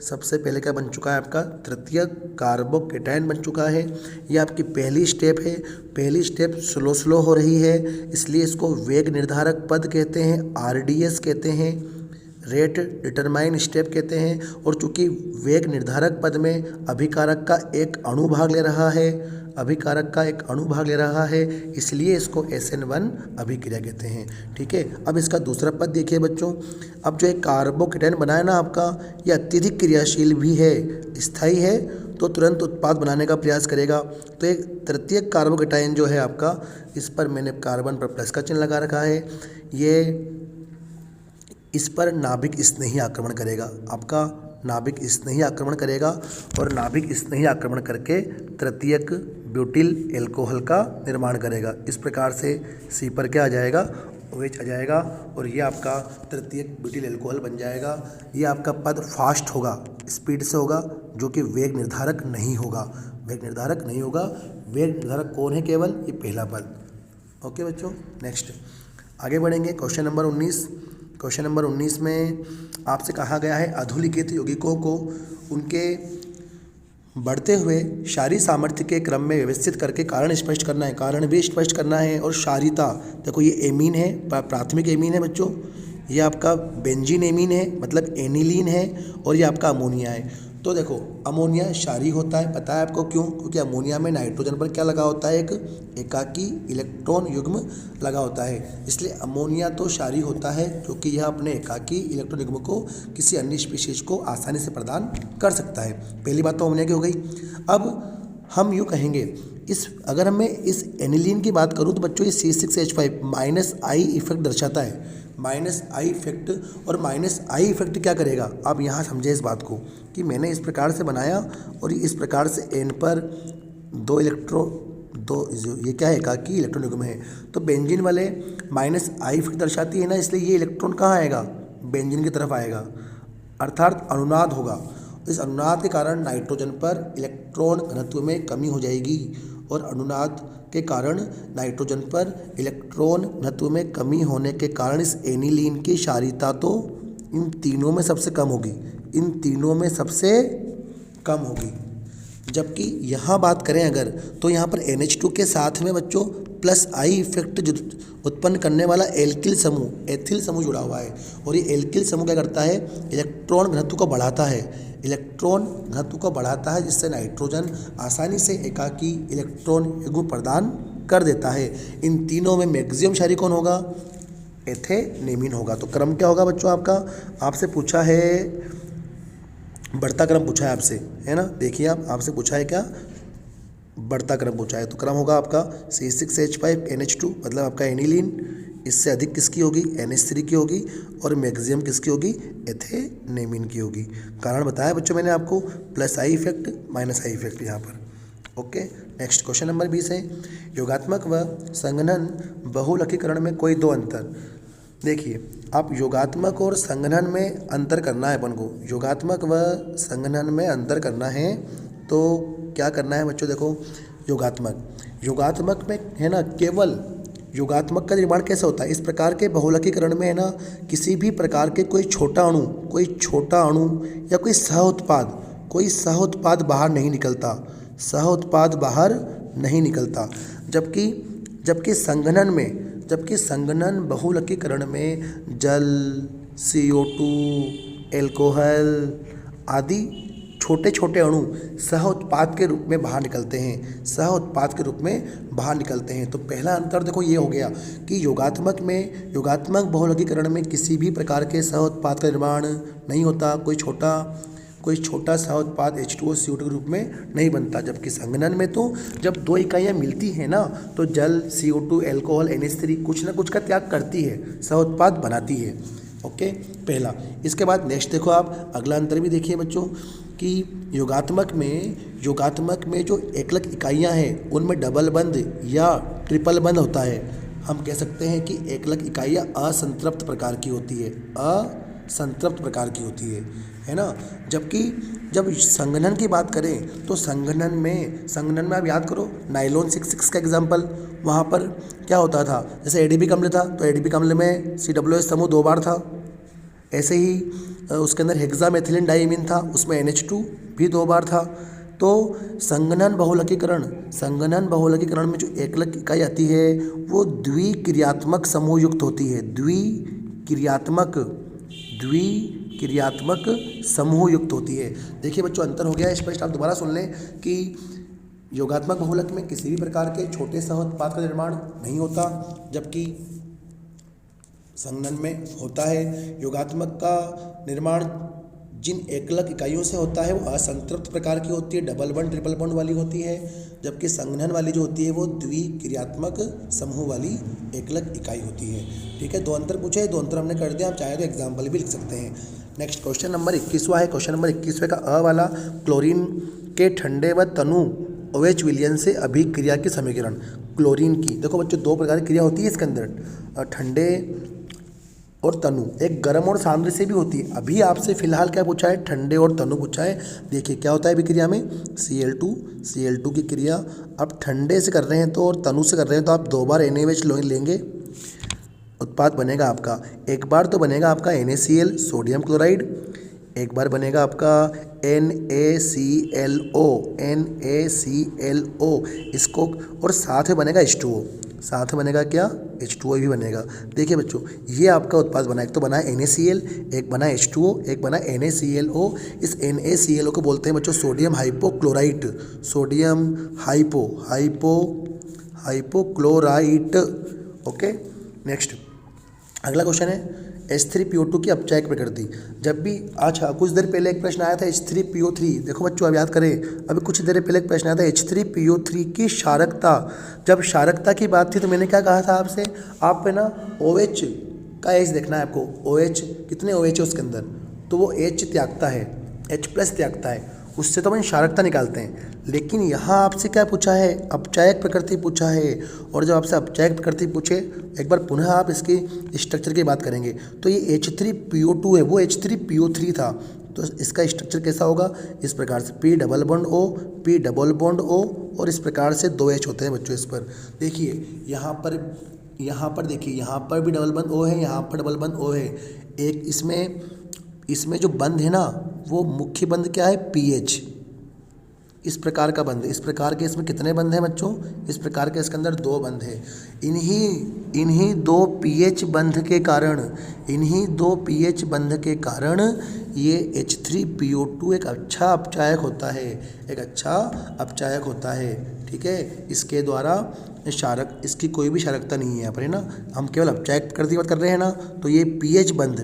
सबसे पहले क्या बन चुका है, आपका तृतीयक कार्बोकेटायन बन चुका है। ये आपकी पहली स्टेप है। पहली स्टेप स्लो हो रही है, इसलिए इसको वेग निर्धारक पद कहते हैं, RDS कहते हैं, रेट डिटरमाइन स्टेप कहते हैं। और चूंकि वेग निर्धारक पद में अभिकारक का एक अणु भाग ले रहा है, इसलिए इसको SN1 अभिक्रिया कहते हैं। ठीक है, अब इसका दूसरा पद देखिए बच्चों। अब जो एक कार्बोकेटायन बना है ना आपका, ये अत्यधिक क्रियाशील भी है, स्थायी है, तो तुरंत उत्पाद बनाने का प्रयास करेगा। तो एक तृतीयक कार्बोकेटायन जो है आपका, इस पर मैंने कार्बन पर प्लस का चिन्ह लगा रखा है, ये इस पर नाभिक स्नेही आक्रमण करेगा, आपका नाभिक स्नेही आक्रमण करेगा और नाभिक स्नेही आक्रमण करके तृतीयक ब्यूटिल एल्कोहल का निर्माण करेगा। इस प्रकार से सी पर क्या आ जाएगा, OH आ जाएगा और ये आपका तृतीयक ब्यूटिल एल्कोहल बन जाएगा। ये आपका पद फास्ट होगा, स्पीड से होगा, जो कि वेग निर्धारक नहीं होगा। वेग निर्धारक नहीं होगा, वेग निर्धारक कौन है, केवल ये पहला पद। ओके बच्चों, नेक्स्ट आगे बढ़ेंगे। Question number 19। क्वेश्चन नंबर 19 में आपसे कहा गया है अधोलिखित यौगिकों को उनके बढ़ते हुए क्षारीय सामर्थ्य के क्रम में व्यवस्थित करके कारण स्पष्ट करना है, कारण भी स्पष्ट करना है। और क्षारीयता, देखो ये एमीन है, प्राथमिक एमीन है बच्चों, ये आपका बेंजीन एमीन है, मतलब एनिलीन है, और ये आपका अमोनिया है। तो देखो अमोनिया क्षारीय होता है, पता है आपको क्यों, क्योंकि अमोनिया में नाइट्रोजन पर क्या लगा होता है, एक एकाकी इलेक्ट्रॉन युग्म लगा होता है, इसलिए अमोनिया तो क्षारीय होता है, क्योंकि यह अपने एकाकी इलेक्ट्रॉन युग्म को किसी अन्य स्पीशीज को आसानी से प्रदान कर सकता है। पहली बात तो अमोनिया की हो गई। अब हम यूँ कहेंगे, अगर मैं इस एनिलीन की बात करूँ तो बच्चों ये C6H5 -I इफेक्ट दर्शाता है, -I इफेक्ट। और -I इफेक्ट क्या करेगा, आप यहाँ समझे इस बात को कि मैंने इस प्रकार से बनाया और इस प्रकार से N पर दो ये क्या है, एकाकी इलेक्ट्रॉन युग्म है, तो बेंजीन वाले -I इफेक्ट दर्शाती है ना, इसलिए ये इलेक्ट्रॉन कहाँ आएगा, बेंजीन की तरफ आएगा, अर्थात अनुनाद होगा। इस अनुनाद के कारण नाइट्रोजन पर इलेक्ट्रॉन घनत्व में कमी हो जाएगी और अनुनाद के कारण नाइट्रोजन पर इलेक्ट्रॉन घनत्व में कमी होने के कारण इस एनिलीन की क्षारीयता तो इन तीनों में सबसे कम होगी, इन तीनों में सबसे कम होगी। जबकि यहाँ बात करें अगर, तो यहाँ पर NH2 के साथ में बच्चों +I इफेक्ट उत्पन्न करने वाला एल्किल समूह, एथिल समूह जुड़ा हुआ है, और ये एल्किल समूह क्या करता है, इलेक्ट्रॉन घनत्व को बढ़ाता है, इलेक्ट्रॉन घनत्व को बढ़ाता है, जिससे नाइट्रोजन आसानी से एकाकी इलेक्ट्रॉन युग्म प्रदान कर देता है। इन तीनों में मैक्सिमम क्षारीय कौन होगा, एथेनेमीन होगा। तो क्रम क्या होगा बच्चों आपका, आपसे पूछा है, बढ़ता क्रम पूछा है आपसे, है ना, देखिए आपसे पूछा है क्या, बढ़ता क्रम पूछा है। तो क्रम होगा आपका C6H5 NH2, मतलब आपका एनिलीन, इससे अधिक किसकी होगी, NH3 की होगी, और मैक्सिमम किसकी होगी, एथेनेमीन की होगी। कारण बताया बच्चों मैंने आपको, +I इफेक्ट -I इफेक्ट यहाँ पर। ओके, नेक्स्ट क्वेश्चन नंबर 20 है, योगात्मक व संघनन बहुलकीकरण में कोई दो अंतर। देखिए आप योगात्मक और संघनन में अंतर करना है अपन को, योगात्मक व संघनन में अंतर करना है, तो क्या करना है बच्चों, देखो योगात्मक में है ना, केवल योगात्मक का निर्माण कैसे होता है, इस प्रकार के बहुलकीकरण में है ना, किसी भी प्रकार के कोई छोटा अणु या कोई सह उत्पाद बाहर नहीं निकलता, सह उत्पाद बाहर नहीं निकलता। जबकि संघनन बहुलकीकरण में जल, CO2, एल्कोहल आदि छोटे छोटे अणु सह उत्पाद के रूप में बाहर निकलते हैं, तो पहला अंतर देखो ये हो गया कि योगात्मक बहुलकीकरण में किसी भी प्रकार के सह उत्पाद का निर्माण नहीं होता, कोई छोटा सह उत्पाद H2O CO2 के रूप में नहीं बनता। जबकि संघनन में तो जब दो इकाइयाँ मिलती हैं ना, तो जल, CO2, एल्कोहल, NH3 कुछ ना कुछ का त्याग करती है, सह उत्पाद बनाती है। ओके, पहला। इसके बाद नेक्स्ट देखो आप, अगला अंतर भी देखिए बच्चों कि योगात्मक में जो एकलक इकाइयाँ हैं उनमें डबल बंध या ट्रिपल बंध होता है। हम कह सकते हैं कि एकलक इकाइयाँ असंतृप्त प्रकार की होती है ना। जबकि जब संघनन की बात करें तो संघनन में आप याद करो नाइलॉन 6 का एग्जाम्पल, वहाँ पर क्या होता था, जैसे ADP अम्ल था तो ADP अम्ल में COOH समूह 2 बार था, ऐसे ही उसके अंदर हेक्सामेथिलीन डाइमीन था, उसमें NH2 भी 2 बार था। तो संघनन बहुलकीकरण में जो एकलक इकाई आती है वो द्विक्रियात्मक समूह युक्त होती है, द्विक्रियात्मक समूह युक्त होती है। देखिए बच्चों अंतर हो गया है स्पष्ट, आप दोबारा सुन लें कि योगात्मक बहुलक में किसी भी प्रकार के छोटे सह उत्पाद का निर्माण नहीं होता, जबकि संघनन में होता है। योगात्मक का निर्माण जिन एकलक इकाइयों से होता है वो असंतृप्त प्रकार की होती है, डबल बॉन्ड ट्रिपल बॉन्ड वाली होती है, जबकि संघनन वाली जो होती है वो द्विक्रियात्मक समूह वाली एकलक इकाई होती है। ठीक है, दो अंतर पूछे, दो अंतर हमने कर दिया, आप चाहे तो एग्जाम्पल भी लिख सकते हैं। नेक्स्ट क्वेश्चन नंबर 21वां है। क्वेश्चन नंबर 21वें का अ वाला, क्लोरीन के ठंडे व तनु OH विलयन से अभिक्रिया की समीकरण। क्लोरीन की देखो बच्चों दो प्रकार की क्रिया होती है इसके अंदर, ठंडे और तनु, एक गर्म और सांद्र से भी होती है। अभी आपसे फिलहाल क्या पूछा है, ठंडे और तनु पूछा है। देखिए क्या होता है अभिक्रिया में, Cl2 की क्रिया आप ठंडे से कर रहे हैं तो और तनु से कर रहे हैं तो आप 2 बार NaOH लेंगे, उत्पाद बनेगा आपका, एक बार तो बनेगा आपका NaCl सोडियम क्लोराइड, एक बार बनेगा आपका NaClO इसको, और साथ में बनेगा H2O, साथ में बनेगा क्या, H2O भी बनेगा। देखिए बच्चों ये आपका उत्पाद बना, एक तो बना NaCl, एक बना H2O, एक बना NaClO। इस NaClO को बोलते हैं बच्चों sodium hypochlorite, sodium hypochlorite. Okay, next अगला क्वेश्चन है H3PO2 की अपचायक प्रकृति। जब भी अच्छा कुछ देर पहले एक प्रश्न आया था H3PO3, देखो बच्चों अब याद करें, अभी कुछ देर पहले एक प्रश्न आया था H3PO3 की क्षारकता। जब क्षारकता की बात थी तो मैंने क्या कहा था आपसे, आप पे ना OH का H देखना है आपको, OH कितने OH है उसके अंदर, तो वो H त्यागता है, H+ त्यागता है, उससे तो अपन क्षारकता निकालते हैं। लेकिन यहाँ आपसे क्या पूछा है, अपचायक प्रकृति पूछा है, और जब आपसे अपचायक प्रकृति पूछे एक बार पुनः आप इसकी स्ट्रक्चर की बात करेंगे तो ये H3PO2 है, वो H3PO3 था, तो इसका स्ट्रक्चर कैसा होगा, इस प्रकार से P double bond O, P double bond O, और इस प्रकार से 2 H होते हैं बच्चों। इस पर देखिए यहाँ पर देखिए यहाँ पर भी डबल बॉन्ड O है, यहाँ पर डबल बॉन्ड O है, एक इसमें जो बंध है ना वो मुख्य बंध क्या है, PH, इस प्रकार का बंध, इस प्रकार के इसमें कितने बंध हैं बच्चों, इस प्रकार के इसके अंदर 2 बंध है। इन्हीं 2 pH बंध के कारण ये H3PO2 एक अच्छा अपचायक होता है, ठीक है। इसके द्वारा इसकी कोई भी क्षारकता नहीं है यहाँ पर, है ना, हम केवल अपचायक प्रकृति की बात कर रहे हैं ना, तो ये pH बंध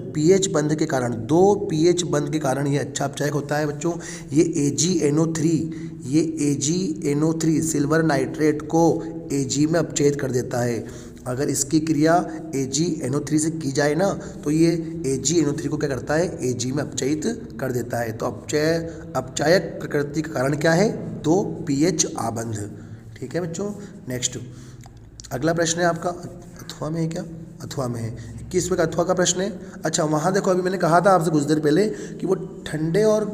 के कारण, 2 pH बंध के कारण ये अच्छा अपचायक होता है बच्चों। ये AgNO3 सिल्वर नाइट्रेट को Ag में अपचयित कर देता है। अगर इसकी क्रिया AgNO3 से की जाए ना तो ये AgNO3 को क्या करता है, Ag में अपचयित कर देता है। तो अपचायक प्रकृति का कारण क्या है, 2 pH आबंध। ठीक है बच्चों, नेक्स्ट अगला प्रश्न है आपका, अथवा में है क्या, अथवा में है, 21वें का अथवा का प्रश्न है। अच्छा वहाँ देखो, अभी मैंने कहा था आपसे कुछ देर पहले कि वो ठंडे और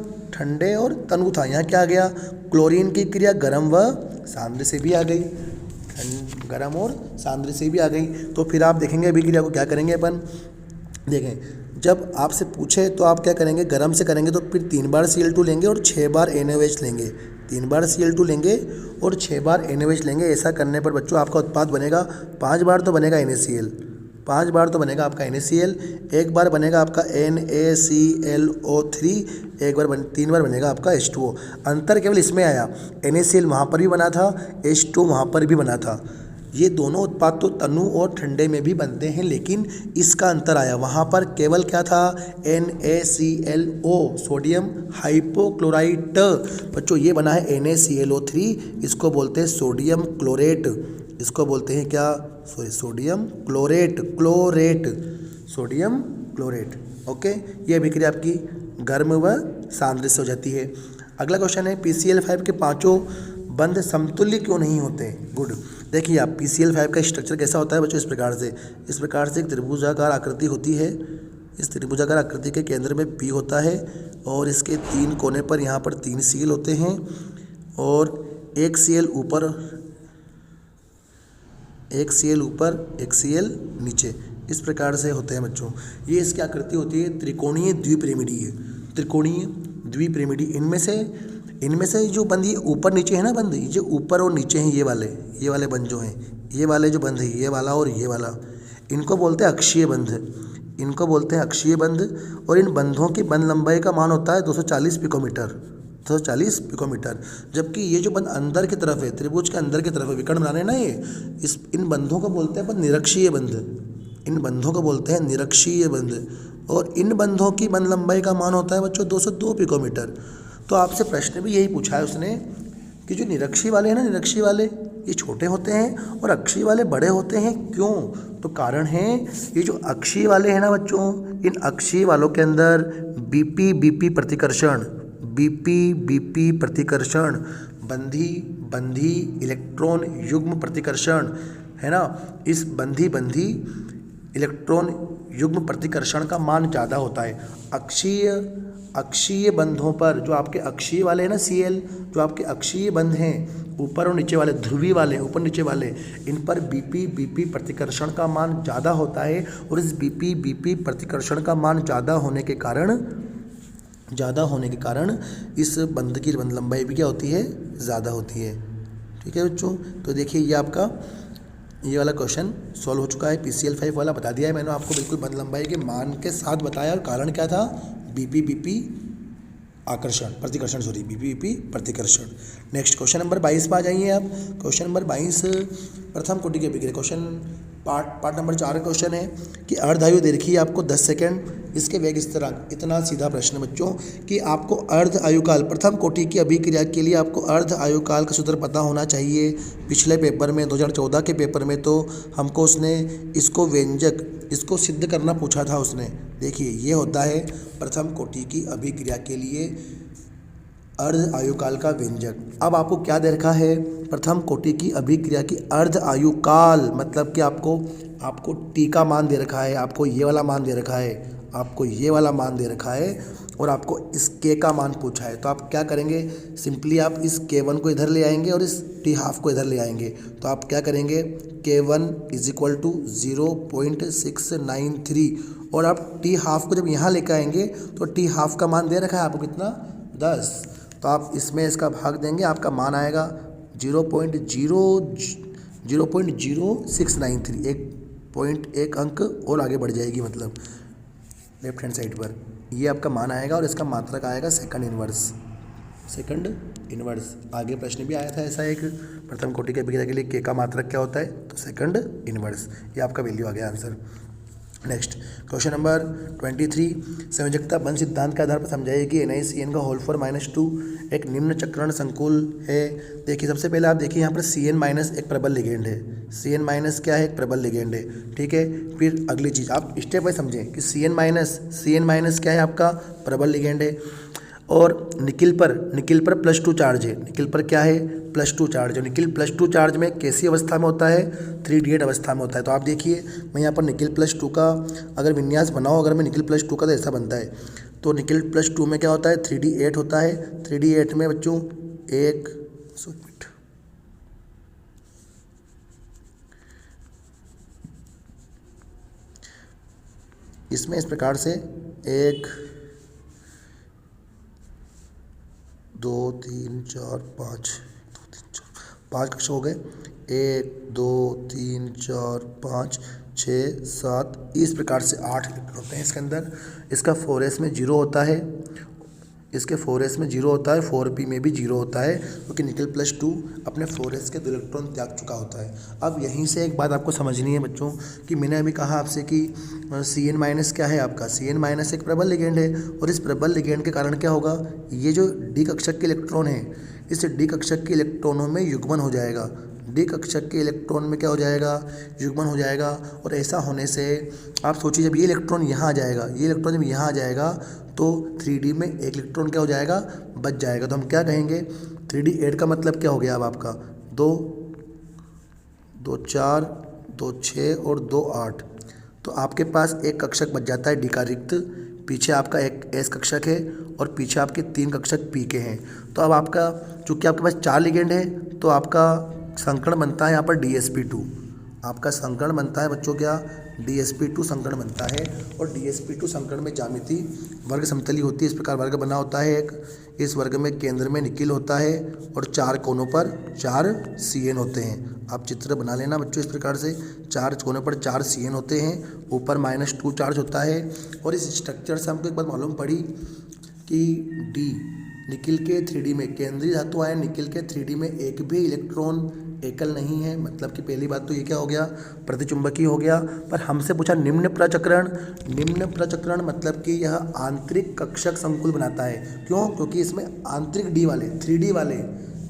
तनु था, यहाँ क्या आ गया, क्लोरीन की क्रिया गर्म व सांद्र से भी आ गई, गर्म और सांद्र से भी आ गई। तो फिर आप देखेंगे अभी क्रिया को क्या करेंगे अपन, देखें जब आपसे पूछे तो आप क्या करेंगे, गर्म से करेंगे तो फिर 3 बार Cl2 लेंगे और 6 बार NaOH लेंगे, 3 बार Cl2 लेंगे और 6 बार NaOH लेंगे। ऐसा करने पर बच्चों आपका उत्पाद बनेगा 5 बार तो बनेगा NaCl, 5 बार तो बनेगा आपका NaCl, एक बार बनेगा आपका NaClO3, 3 बार बनेगा आपका H2O। अंतर केवल इसमें आया, NaCl वहाँ पर भी बना था, H2O वहाँ पर भी बना था। ये दोनों उत्पाद तो तनु और ठंडे में भी बनते हैं, लेकिन इसका अंतर आया, वहाँ पर केवल क्या था, NaClO सोडियम हाइपोक्लोराइट। बच्चों ये बना है NaClO3, इसको बोलते हैं सोडियम क्लोरेट, इसको बोलते हैं क्या, sodium chlorate, sodium chlorate. Okay, ये अभिक्रिया आपकी गर्म व सांद्र से हो जाती है। अगला क्वेश्चन है PCl5 के 5 बंध समतुल्य क्यों नहीं होते। गुड, देखिए आप PCl5 का स्ट्रक्चर कैसा होता है बच्चों, इस प्रकार से एक त्रिभुजाकार आकृति होती है। इस त्रिभुजाकार आकृति के केंद्र में P होता है और इसके 3 कोने पर यहाँ पर 3 Cl होते हैं और एक Cl ऊपर, एक Cl नीचे, इस प्रकार से होते हैं बच्चों। ये इसकी आकृति होती है त्रिकोणीय द्विपिरिमिडी। इनमें से जो बंध ये ऊपर नीचे है ना, बंध ये जो ऊपर और नीचे हैं, ये वाले बंध जो हैं, ये वाले जो बंध है, ये वाला और ये वाला, इनको बोलते हैं अक्षीय बंध। और इन बंधों की बंध लंबाई का मान होता है 240 पिकोमीटर। जबकि ये जो बंध अंदर की तरफ है, त्रिभुज के अंदर की तरफ है, विकर्ण बना रहे हैं ना ये, इन बंधों को बोलते हैं अपन निरक्षीय बंध, और इन बंधों की बंध लंबाई का मान होता है बच्चों 202 पिकोमीटर। तो आपसे प्रश्न भी यही पूछा है उसने कि जो निरक्षी वाले हैं ना, निरक्षी वाले ये छोटे होते हैं और अक्षीय वाले बड़े होते हैं, क्यों? तो कारण है ये जो अक्षीय वाले हैं ना बच्चों, इन अक्षीय वालों के अंदर बीपी प्रतिकर्षण, बीपी प्रतिकर्षण, बंधी इलेक्ट्रॉन युग्म प्रतिकर्षण है ना, इस बंधी इलेक्ट्रॉन युग्म प्रतिकर्षण का मान ज़्यादा होता है। अक्षीय बंधों पर, जो आपके अक्षीय वाले हैं ना Cl, जो आपके अक्षीय बंध हैं ऊपर और नीचे वाले, ध्रुवीय वाले ऊपर नीचे वाले, इन पर बीपी प्रतिकर्षण का मान ज़्यादा होता है। और इस बीपी प्रतिकर्षण का मान ज़्यादा होने के कारण इस बंध की बंध लंबाई भी क्या होती है, ज़्यादा होती है। ठीक है बच्चों, तो देखिए ये आपका ये वाला क्वेश्चन सॉल्व हो चुका है। PCL 5 वाला बता दिया है मैंने आपको, बिल्कुल बंध लंबाई के मान के साथ बताया। और कारण क्या था, बीपी प्रतिकर्षण। नेक्स्ट क्वेश्चन नंबर 22 पर आ जाइए आप। क्वेश्चन नंबर 22 प्रथम कोटि के अभिक्रिया, क्वेश्चन पार्ट नंबर 4 क्वेश्चन है कि अर्धआयु दे रखी है आपको 10 सेकेंड, इसके वेग स्थिरांक। इतना सीधा प्रश्न बच्चों कि आपको अर्ध आयुकाल, प्रथम कोटि की अभिक्रिया के लिए आपको अर्ध आयुकाल का सूत्र पता होना चाहिए। पिछले पेपर में 2014 के पेपर में तो हमको उसने इसको सिद्ध करना पूछा था उसने। देखिए ये होता है प्रथम कोटि की अभिक्रिया के लिए अर्ध आयुकाल का व्यंजक। अब आपको क्या दे रखा है, प्रथम कोटि की अभिक्रिया की अर्ध आयुकाल, मतलब कि आपको टी का मान दे रखा है, आपको ये वाला मान दे रखा है, और आपको इस के का मान पूछा है। तो आप क्या करेंगे, सिंपली आप इस K1 को इधर ले आएंगे और इस टी हाफ को इधर ले आएंगे। तो आप क्या करेंगे, K1 = 0.693, और आप टी हाफ को जब यहाँ लेकर आएंगे तो टी हाफ का मान दे रखा है आपको कितना, 10। तो आप इसमें इसका भाग देंगे, आपका मान आएगा 0.0693, 1 अंक और आगे बढ़ जाएगी, मतलब लेफ्ट हैंड साइड पर ये आपका मान आएगा। और इसका मात्रक आएगा सेकंड इनवर्स। आगे प्रश्न भी आया था ऐसा एक, प्रथम कोटि के अभिक्रिया के लिए के का मात्रक क्या होता है, तो सेकंड इनवर्स। ये आपका वैल्यू आ गया आंसर। नेक्स्ट क्वेश्चन नंबर 23, संयोजकता बंध सिद्धांत के आधार पर समझाइए कि NiCN का होल फॉर -2 एक निम्न चक्रण संकुल है। देखिए सबसे पहले आप देखिए यहाँ पर CN- एक प्रबल लिगेंड है, CN- क्या है, एक प्रबल लिगेंड है। ठीक है, फिर अगली चीज़ आप स्टेप बाय समझें कि CN- क्या है, आपका प्रबल लिगेंड है। और निकिल पर +2 चार्ज है, निकिल पर क्या है, +2 चार्ज है। निकिल +2 चार्ज में कैसी अवस्था में होता है, 3D8 अवस्था में होता है। तो आप देखिए मैं यहाँ पर निकिल +2 का अगर विन्यास बनाऊँ, अगर मैं निकिल +2 का, तो ऐसा बनता है। तो निकिल +2 में क्या होता है, 3D8 होता है। 3D8 में बच्चों इसमें इस प्रकार से 1 2 3 4 5 कक्ष हो गए, 1 2 3 4 5 6 7, इस प्रकार से 8 इलेक्ट्रॉन होते हैं इसके अंदर। इसका 4s में 0 होता है, इसके 4s में 0 होता है, 4p में भी 0 होता है, क्योंकि निकिल +2 अपने 4s के 2 इलेक्ट्रॉन त्याग चुका होता है। अब यहीं से एक बात आपको समझनी है बच्चों कि मैंने अभी कहा आपसे कि CN- क्या है आपका, CN- एक प्रबल लिगेंड है। और इस प्रबल लिगेंड के कारण क्या होगा, ये जो डी कक्षक के इलेक्ट्रॉन है, इस डी कक्षक के इलेक्ट्रॉनों में युग्मन हो जाएगा, डी कक्षक के इलेक्ट्रॉन में क्या हो जाएगा, युग्मन हो जाएगा। और ऐसा होने से आप सोचिए जब ये इलेक्ट्रॉन यहाँ आ जाएगा, ये इलेक्ट्रॉन जब यहाँ आ जाएगा तो 3D में एक इलेक्ट्रॉन क्या हो जाएगा, बच जाएगा। तो हम क्या कहेंगे, 3D8 का मतलब क्या हो गया अब आपका, 2 2 4 2 6 और 2 8। तो आपके पास एक कक्षक बच जाता है डी का रिक्त, पीछे आपका एक एस कक्षक है और पीछे आपके 3 कक्षक पी के हैं। तो अब आपका चूँकि आपके पास 4 लिगेंड है तो आपका संकरण बनता है यहाँ पर DsP2, आपका संकरण बनता है बच्चों क्या, DsP2 संकरण बनता है। और DsP2 संकरण में ज्यामिति वर्ग समतली होती है, इस प्रकार वर्ग बना होता है एक। इस वर्ग में केंद्र में निकिल होता है और 4 कोनों पर 4 CN होते हैं। आप चित्र बना लेना बच्चों इस प्रकार से, 4 कोनों पर 4 CN होते हैं, ऊपर -2 चार्ज होता है। और इस स्ट्रक्चर से हमको एक बात मालूम पड़ी कि निकिल के 3D में, केंद्रीय धातु आयन निकिल के 3D में एक भी इलेक्ट्रॉन एकल नहीं है, मतलब कि पहली बात तो ये क्या हो गया, प्रतिचुंबकीय हो गया। पर हमसे पूछा निम्न प्रचक्रण, निम्न प्रचक्रण मतलब कि यह आंतरिक कक्षक संकुल बनाता है। क्यों? क्योंकि इसमें आंतरिक डी वाले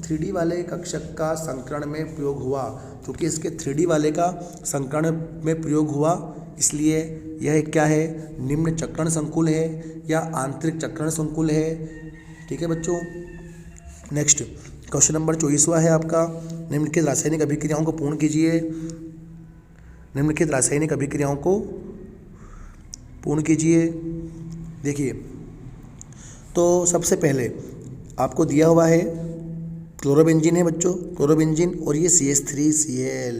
3D वाले कक्षक का संकरण में प्रयोग हुआ, क्योंकि इसके 3D वाले का संकरण में प्रयोग हुआ, इसलिए यह क्या है, निम्न चक्रण संकुल है या आंतरिक चक्रण संकुल है। ठीक है बच्चों। नेक्स्ट क्वेश्चन नंबर 24वां है आपका, निम्नलिखित रासायनिक अभिक्रियाओं को पूर्ण कीजिए। निम्नलिखित रासायनिक अभिक्रियाओं को पूर्ण कीजिए। देखिए, तो सबसे पहले आपको दिया हुआ है क्लोरोबेंजीन है बच्चों, क्लोरोबेंजीन, और ये CH3Cl,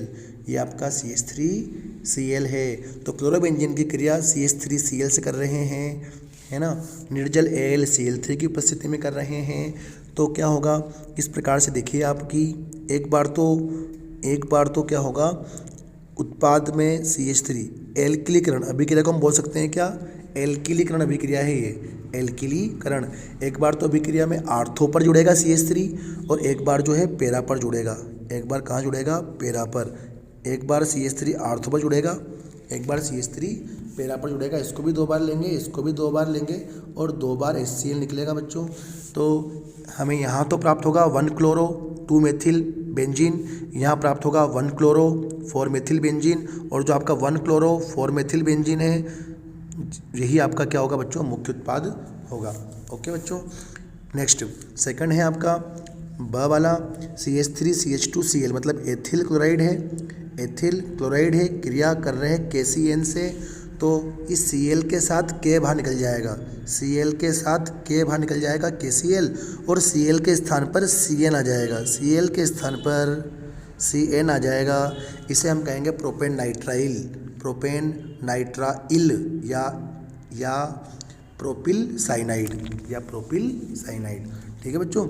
ये आपका CH3Cl है। तो क्लोरोबेंजीन की क्रिया CH3Cl से कर रहे हैं, है ना, निर्जल AlCl3 की उपस्थिति में कर रहे हैं। तो क्या होगा, इस प्रकार से देखिए आपकी एक बार तो क्या होगा, उत्पाद में CH3 एल्किलीकरण अभिक्रिया को हम बोल सकते हैं क्या, एल्किलीकरण अभिक्रिया है ये, एल्किलीकरण। एक बार तो अभिक्रिया में आर्थो पर जुड़ेगा CH3 और एक बार जो है पैरा पर जुड़ेगा। एक बार कहाँ जुड़ेगा, पैरा पर। एक बार CH3 आर्थो पर जुड़ेगा, एक बार CH3 पैरा पर जुड़ेगा। इसको भी 2 बार लेंगे, इसको भी 2 बार लेंगे और 2 बार HCl निकलेगा बच्चों। तो हमें यहाँ तो प्राप्त होगा 1 क्लोरो 2 मेथिल बेंजीन, यहाँ प्राप्त होगा 1 क्लोरो 4 मेथिल बेंजीन, और जो आपका 1 क्लोरो 4 मेथिल बेंजीन है, यही आपका क्या होगा बच्चों, मुख्य उत्पाद होगा। ओके बच्चों। नेक्स्ट सेकंड है आपका ब वाला, CH3CH2Cl मतलब एथिल क्लोराइड है, एथिल क्लोराइड है, क्रिया कर रहे हैं KCN से। तो इस Cl के साथ K बाहर निकल जाएगा, Cl के साथ K बाहर निकल जाएगा KCl, और Cl के स्थान पर Cn आ जाएगा, Cl के स्थान पर Cn आ जाएगा। इसे हम कहेंगे प्रोपेन नाइट्राइल, प्रोपेन नाइट्राइल या प्रोपिल साइनाइड या प्रोपिल साइनाइड। ठीक है बच्चों।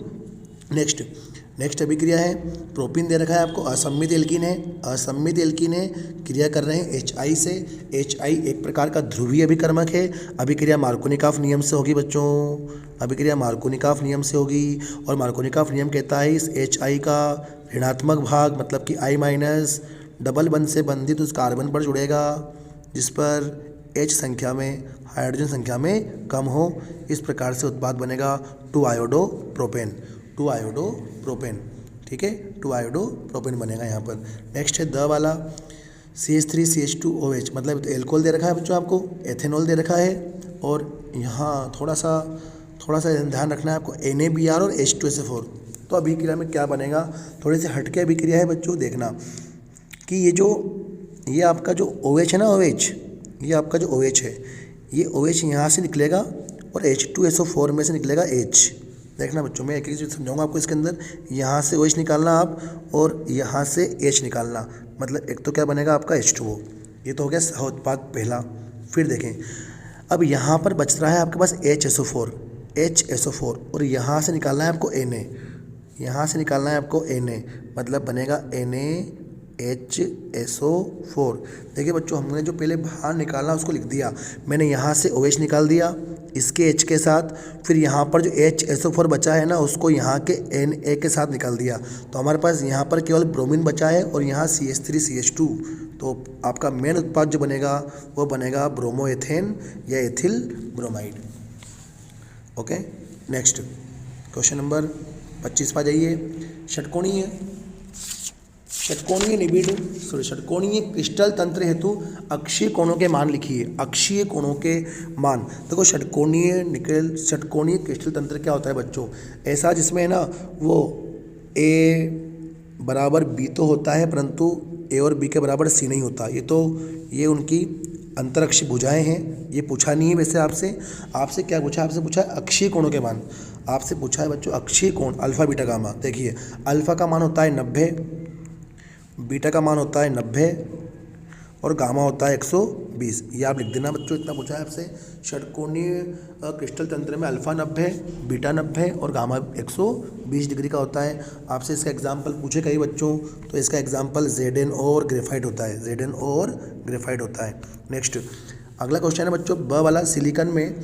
नेक्स्ट अभिक्रिया है, प्रोपिन दे रखा है आपको, असम्मित एल्कीन है, असम्मित एल्कीन है, क्रिया कर रहे हैं HI से। HI एक प्रकार का ध्रुवीय अभिकर्मक है। अभिक्रिया मार्कोनिकॉफ नियम से होगी बच्चों, अभिक्रिया मार्कोनिकॉफ नियम से होगी, और मार्कोनिकॉफ नियम कहता है इस HI का ऋणात्मक भाग मतलब कि I- डबल बंध से बंधित उस कार्बन पर जुड़ेगा जिस पर H संख्या में, हाइड्रोजन संख्या में कम हो। इस प्रकार से उत्पाद बनेगा 2-आयोडोप्रोपेन, 2-आयोडोप्रोपेन। ठीक है, 2-आयोडोप्रोपेन बनेगा यहाँ पर। नेक्स्ट है द वाला, CH3CH2OH मतलब एल्कोहल दे रखा है बच्चों आपको, एथेनॉल दे रखा है, और यहाँ थोड़ा सा ध्यान रखना है आपको, NaBr और H2SO4। तो अभिक्रिया में क्या बनेगा, थोड़ी सी हटके अभिक्रिया है बच्चों। देखना कि ये आपका जो OH है ना, OH, ये आपका जो OH है, ये OH यहाँ से निकलेगा और H2SO4 में से निकलेगा H। देखना बच्चों, मैं एक चीज़ समझाऊंगा आपको इसके अंदर, यहाँ से OH निकालना आप और यहाँ से H निकालना, मतलब एक तो क्या बनेगा आपका H2O। ये तो हो गया सह उत्पाद पहला। फिर देखें, अब यहाँ पर बच रहा है आपके पास HSO4 और यहाँ से निकालना है आपको Na, यहाँ से निकालना है आपको Na, मतलब बनेगा NaHSO4। देखिए बच्चों, हमने जो पहले बाहर निकालना उसको लिख दिया, मैंने यहाँ से OH निकाल दिया इसके H के साथ, फिर यहाँ पर जो HSO4 बचा है ना उसको यहाँ के Na के साथ निकाल दिया, तो हमारे पास यहाँ पर केवल ब्रोमीन बचा है और यहाँ CH3CH2। तो आपका मेन उत्पाद जो बनेगा वो बनेगा ब्रोमोएथेन या ethyl bromide. Okay. Next question number 25 पर जाइए। षटकोणीय क्रिस्टल तंत्र हेतु अक्षीय कोणों के मान लिखिए। अक्षीय कोणों के मान, देखो षटकोणीय क्रिस्टल तंत्र क्या होता है बच्चों, ऐसा जिसमें है ना वो A बराबर B तो होता है परंतु A और B के बराबर C नहीं होता। ये उनकी अंतरक्षीय भुजाएं हैं। ये पूछा नहीं है वैसे आपसे क्या पूछा, आपसे पूछा है अक्षीय कोणों के मान। आपसे पूछा है बच्चों अक्षीय कोण अल्फा बीटा गामा। देखिए अल्फा का मान होता है 90, बीटा का मान होता है 90 और गामा होता है 120। ये आप लिख देना बच्चों, इतना पूछा है आपसे। षटकोणीय क्रिस्टल तंत्र में अल्फा 90, बीटा 90 और गामा 120 डिग्री का होता है। आपसे इसका एग्जाम्पल पूछे कई बच्चों, तो इसका एग्जाम्पल ZnO और ग्रेफाइट होता है, ZnO और ग्रेफाइट होता है। नेक्स्ट अगला क्वेश्चन है बच्चों ब वाला, सिलिकॉन में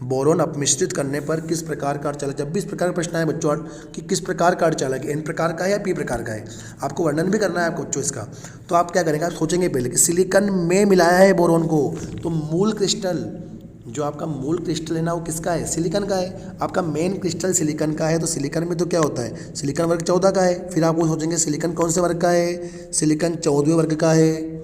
बोरोन अपमिश्रित करने पर किस प्रकार का अर्धचालक, जब भी इस प्रकार का प्रश्न आए बच्चों कि किस प्रकार का अर्धचालक है, एन प्रकार का है या पी प्रकार का है, आपको वर्णन भी करना है आपको बच्चों इसका, तो आप क्या करेंगे, आप सोचेंगे पहले कि सिलिकॉन में मिलाया है बोरोन को, तो मूल क्रिस्टल, जो आपका मूल क्रिस्टल है ना वो किसका है, सिलिकॉन का है। आपका मेन क्रिस्टल सिलिकॉन का है, तो सिलिकॉन में तो क्या होता है, सिलिकॉन वर्ग 14 का है। फिर आप वो सोचेंगे सिलिकॉन कौन से वर्ग का है, सिलिकॉन 14वें वर्ग का है।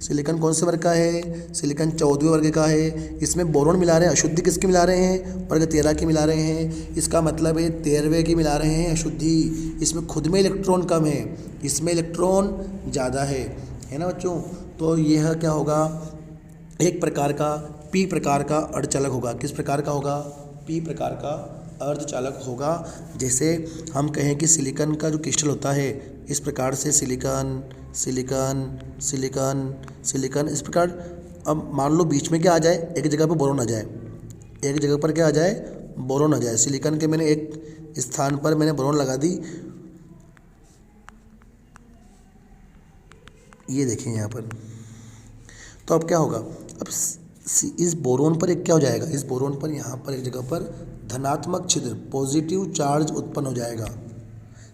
सिलिकॉन कौन से वर्ग का है, सिलिकॉन 14वें वर्ग का है। इसमें बोरोन मिला रहे हैं, अशुद्धि किसकी मिला रहे हैं, वर्ग 13 की मिला रहे हैं। इसका मतलब है 13वें की मिला रहे हैं अशुद्धि। इसमें खुद में इलेक्ट्रॉन कम है, इसमें इलेक्ट्रॉन ज़्यादा है ना बच्चों। तो यह क्या होगा, एक प्रकार का पी प्रकार का अर्धचालक होगा। किस प्रकार का होगा, पी प्रकार का अर्धचालक होगा। जैसे हम कहें कि सिलिकॉन का जो क्रिस्टल होता है इस प्रकार से सिलिकॉन सिलिकॉन सिलिकॉन सिलिकॉन इस प्रकार। अब मान लो बीच में क्या आ जाए, एक जगह पर बोरोन आ जाए, एक जगह पर क्या आ जाए, बोरोन आ जाए। सिलिकॉन के मैंने एक स्थान पर मैंने बोरोन लगा दी, ये देखें यहाँ पर। तो अब क्या होगा, अब इस बोरोन पर एक क्या हो जाएगा, इस बोरोन पर यहाँ पर एक जगह पर धनात्मक छिद्र पॉजिटिव चार्ज उत्पन्न हो जाएगा।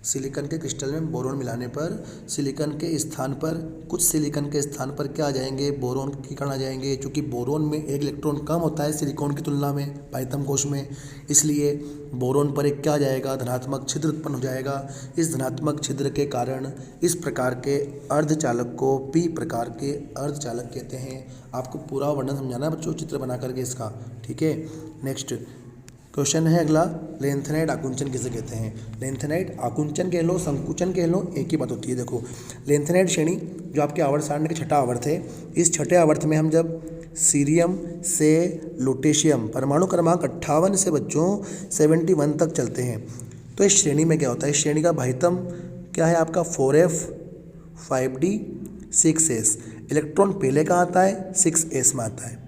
सिलिकॉन के क्रिस्टल में बोरोन मिलाने पर सिलिकॉन के स्थान पर, कुछ सिलिकॉन के स्थान पर क्या आ जाएंगे, बोरोन के कण आ जाएंगे। क्योंकि बोरोन में एक इलेक्ट्रॉन कम होता है सिलिकॉन की तुलना में पाइथम कोश में, इसलिए बोरोन पर एक क्या आ जाएगा, धनात्मक छिद्र उत्पन्न हो जाएगा। इस धनात्मक छिद्र के कारण इस प्रकार के अर्धचालक को पी प्रकार के अर्धचालक कहते हैं। आपको पूरा वर्णन समझाना है बच्चों चित्र बना करके इसका, ठीक है। नेक्स्ट क्वेश्चन है अगला, लेंथेनाइड आकुंचन किसे कहते हैं। लेंथेनाइड आकुंचन कह लो, संकुचन कह लो, एक ही बात होती है। देखो लेंथेनाइड श्रेणी जो आपके आवर्त सारणी का छठा आवर्त है, इस छठे आवर्त में हम जब सीरियम से लुटेशियम परमाणु क्रमांक 58 से बच्चों 71 तक चलते हैं, तो इस श्रेणी में क्या होता है, इस श्रेणी का भाइतम क्या है आपका 4f 5d 6s। इलेक्ट्रॉन पहले कहाँ आता है, 6s में आता है।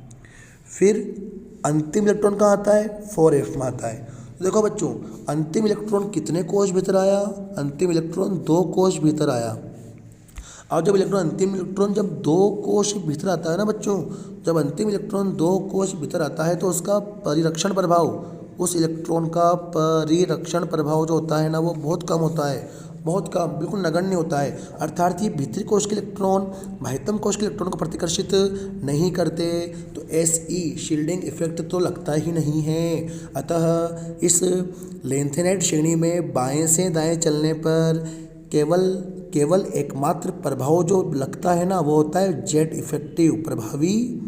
फिर अंतिम इलेक्ट्रॉन कहाँ आता है, 4f में आता है। तो देखो बच्चों अंतिम इलेक्ट्रॉन कितने कोश भीतर आया, अंतिम इलेक्ट्रॉन 2 कोश भीतर आया। और जब इलेक्ट्रॉन अंतिम इलेक्ट्रॉन जब 2 कोश भीतर आता है ना बच्चों, जब अंतिम इलेक्ट्रॉन 2 कोश भीतर आता है तो उसका परिरक्षण प्रभाव, उस इलेक्ट्रॉन का परिरक्षण प्रभाव जो होता है ना वो बहुत कम होता है, बहुत कम, बिल्कुल नगण्य होता है। अर्थात ये भीतरी कोश के इलेक्ट्रॉन बाह्यतम कोश के इलेक्ट्रॉन को प्रतिकर्षित नहीं करते, तो SE शील्डिंग इफेक्ट तो लगता ही नहीं है। अतः इस लेंथेनाइड श्रेणी में बाएं से दाएं चलने पर केवल एकमात्र प्रभाव जो लगता है ना वो होता है जेट इफेक्टिव, प्रभावी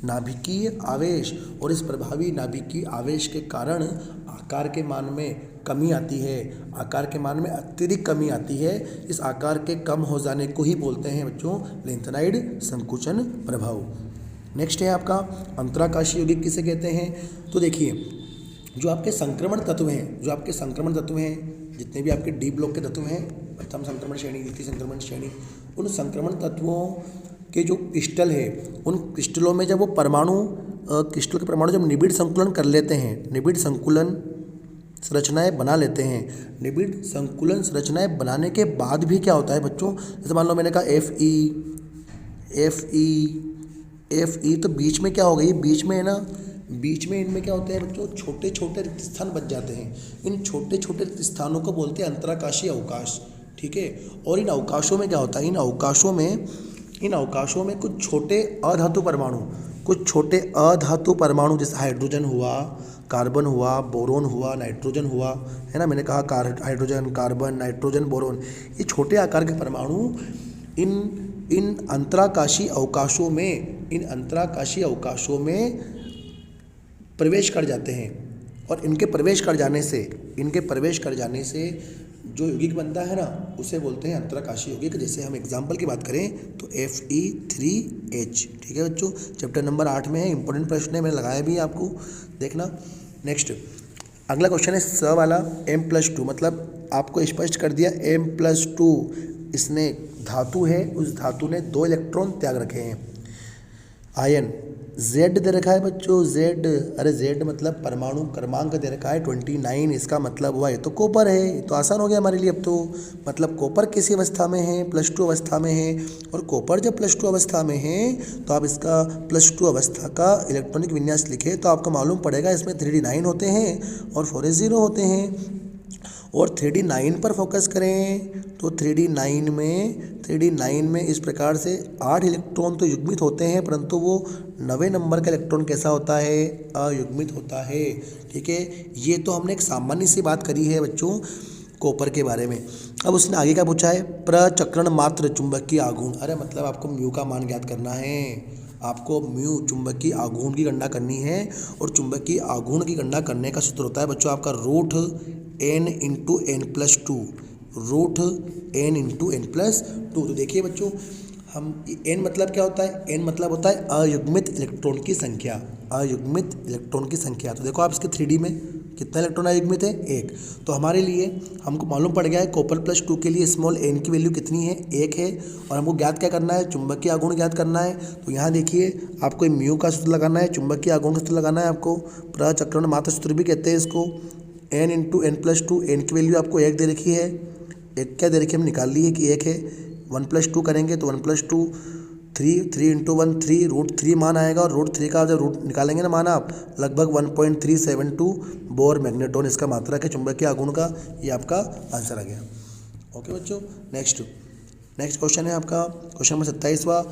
नाभिकीय आवेश। और इस प्रभावी नाभिकीय आवेश के कारण आकार के मान में कमी आती है, आकार के मान में अत्यधिक कमी आती है। इस आकार के कम हो जाने को ही बोलते हैं बच्चों लेंथेनाइड संकुचन प्रभाव। नेक्स्ट है आपका अंतराकाशीय यौगिक किसे कहते हैं। तो देखिए जो आपके संक्रमण तत्व हैं, जो आपके संक्रमण तत्व हैं, जितने भी आपके डी ब्लॉक के तत्व हैं, प्रथम संक्रमण श्रेणी, द्वितीय संक्रमण श्रेणी, उन संक्रमण तत्वों के जो क्रिस्टल है, उन क्रिस्टलों में जब वो परमाणु क्रिस्टल के परमाणु जब निबिड़ संकुलन कर लेते हैं, निबिड़ संकुलन संरचनाएं बना लेते हैं, निबिड़ संकुलन संरचनाएं बनाने के बाद भी क्या होता है बच्चों, जैसे मान लो मैंने कहा Fe, तो बीच में क्या हो गई, बीच में है ना, बीच में इनमें क्या होते हैं बच्चों, छोटे छोटे रिक्त स्थान बच जाते हैं। इन छोटे छोटे रिक्त स्थानों को बोलते हैं अंतराकाशीय अवकाश, ठीक है। और इन अवकाशों में क्या होता है, इन अवकाशों में कुछ छोटे अधातु परमाणु जैसे हाइड्रोजन हुआ, कार्बन हुआ, बोरोन हुआ, नाइट्रोजन हुआ, है ना, मैंने कहा हाइड्रोजन, कार्बन, नाइट्रोजन, बोरोन, ये छोटे आकार के परमाणु इन अंतराकाशीय अवकाशों में प्रवेश कर जाते हैं। और इनके प्रवेश कर जाने से जो यौगिक बनता है ना उसे बोलते हैं अंतराकाशीय यौगिक। जैसे हम एग्जाम्पल की बात करें तो Fe3H, ठीक है बच्चों, चैप्टर नंबर 8 में है, इंपॉर्टेंट प्रश्न है, मैंने लगाया भी है, आपको देखना। नेक्स्ट अगला क्वेश्चन है स वाला, M+2, मतलब आपको स्पष्ट कर दिया M+2, इसने धातु है, उस धातु ने 2 इलेक्ट्रॉन त्याग रखे हैं। आयन जेड दे रखा है बच्चों, जेड, अरे जेड मतलब परमाणु क्रमांक दे रखा है 29, इसका मतलब हुआ ये तो कॉपर है। ये तो आसान हो गया हमारे लिए अब तो। मतलब कॉपर किसी अवस्था में है, +2 अवस्था में है, और कॉपर जब +2 अवस्था में है तो आप इसका +2 अवस्था का इलेक्ट्रॉनिक विन्यास लिखे तो आपको मालूम पड़ेगा इसमें 3d9 होते हैं और 4s0 होते हैं। और 3d9 पर फोकस करें तो 3d9 में इस प्रकार से 8 इलेक्ट्रॉन तो युग्मित होते हैं, परंतु वो 9वें नंबर का इलेक्ट्रॉन कैसा होता है, अयुग्मित होता है। ठीक है, ये तो हमने एक सामान्य सी बात करी है बच्चों कॉपर के बारे में। अब उसने आगे क्या पूछा है, प्रचक्रण मात्र चुंबकीय आघूर्ण। अरे मतलब आपको म्यू का मान ज्ञात करना है, आपको म्यू चुंबकीय आघूर्ण की गणना करनी है। और चुंबकीय आघूर्ण की गणना करने का सूत्र होता है बच्चों आपका √n × n+2, √n × n+2। तो देखिए बच्चों, हम n मतलब क्या होता है, n मतलब होता है अयुग्मित इलेक्ट्रॉन की संख्या, अयुग्मित इलेक्ट्रॉन की संख्या। तो देखो आप इसके 3D में कितना इलेक्ट्रॉन अयुग्मित है, 1। तो हमारे लिए हमको मालूम पड़ गया है कॉपर +2 के लिए स्मॉल n की वैल्यू कितनी है, 1 है। और हमको ज्ञात क्या करना है, चुंबकीय आघूर्ण ज्ञात करना है। तो यहाँ देखिए आपको म्यू का सूत्र लगाना है, चुंबकीय आघूर्ण का सूत्र लगाना है आपको, प्रचक्रण मात्र सूत्र भी कहते हैं इसको। n × n+2, n की वैल्यू आपको 1 दे रखी है, 1 क्या दे रखी है, हम निकाल लिए कि 1 है। 1+2 करेंगे तो 1+2 3, 3 × 1 3, √3 मान आएगा। और √3 का जब रूट निकालेंगे ना मान आप, लगभग 1.372 बोर मैग्नेट्रॉन इसका मात्रा है चुंबकीय आघूर्ण का। ये आपका आंसर आ गया। ओके बच्चों, नेक्स्ट क्वेश्चन है आपका क्वेश्चन नंबर 27वां।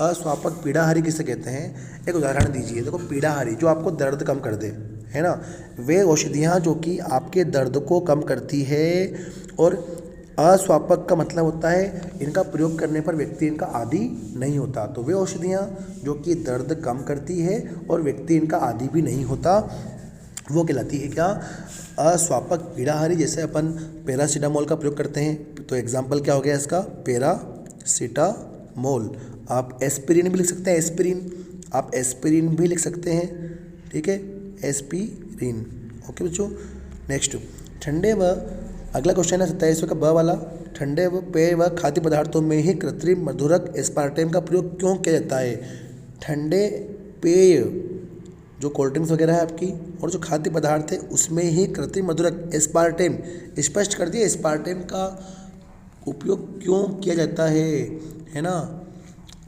अस्वापक पीड़ाहारी किसे कहते हैं, एक उदाहरण दीजिए। देखो पीड़ाहारी जो आपको दर्द कम कर दे, है ना, वे औषधियाँ जो कि आपके दर्द को कम करती है। और अस्वापक का मतलब होता है इनका प्रयोग करने पर व्यक्ति इनका आदी नहीं होता। तो वे औषधियाँ जो कि दर्द कम करती है और व्यक्ति इनका आदी भी नहीं होता, वो कहलाती है क्या, अस्वापक पीड़ाहारी। जैसे अपन पैरासीटामोल का प्रयोग करते हैं, तो एग्जाम्पल क्या हो गया इसका, पैरासीटामोल। आप एस्पिरिन भी लिख सकते हैं, आप एस्पिरिन भी लिख सकते हैं। ठीक है, एस्पिरिन। ओके बच्चों, नेक्स्ट ठंडे व, अगला क्वेश्चन है 27वें का ब वाला। ठंडे व पेय व खाद्य पदार्थों में ही कृत्रिम मधुरक एस्पार्टेम का प्रयोग क्यों किया जाता है। ठंडे पेय जो कोल्ड ड्रिंक्स वगैरह है आपकी, और जो खाद्य पदार्थ है उसमें ही कृत्रिम मधुरक एस्पार्टेम, स्पष्ट कर दिए एस्पार्टेम का उपयोग क्यों किया जाता है ना।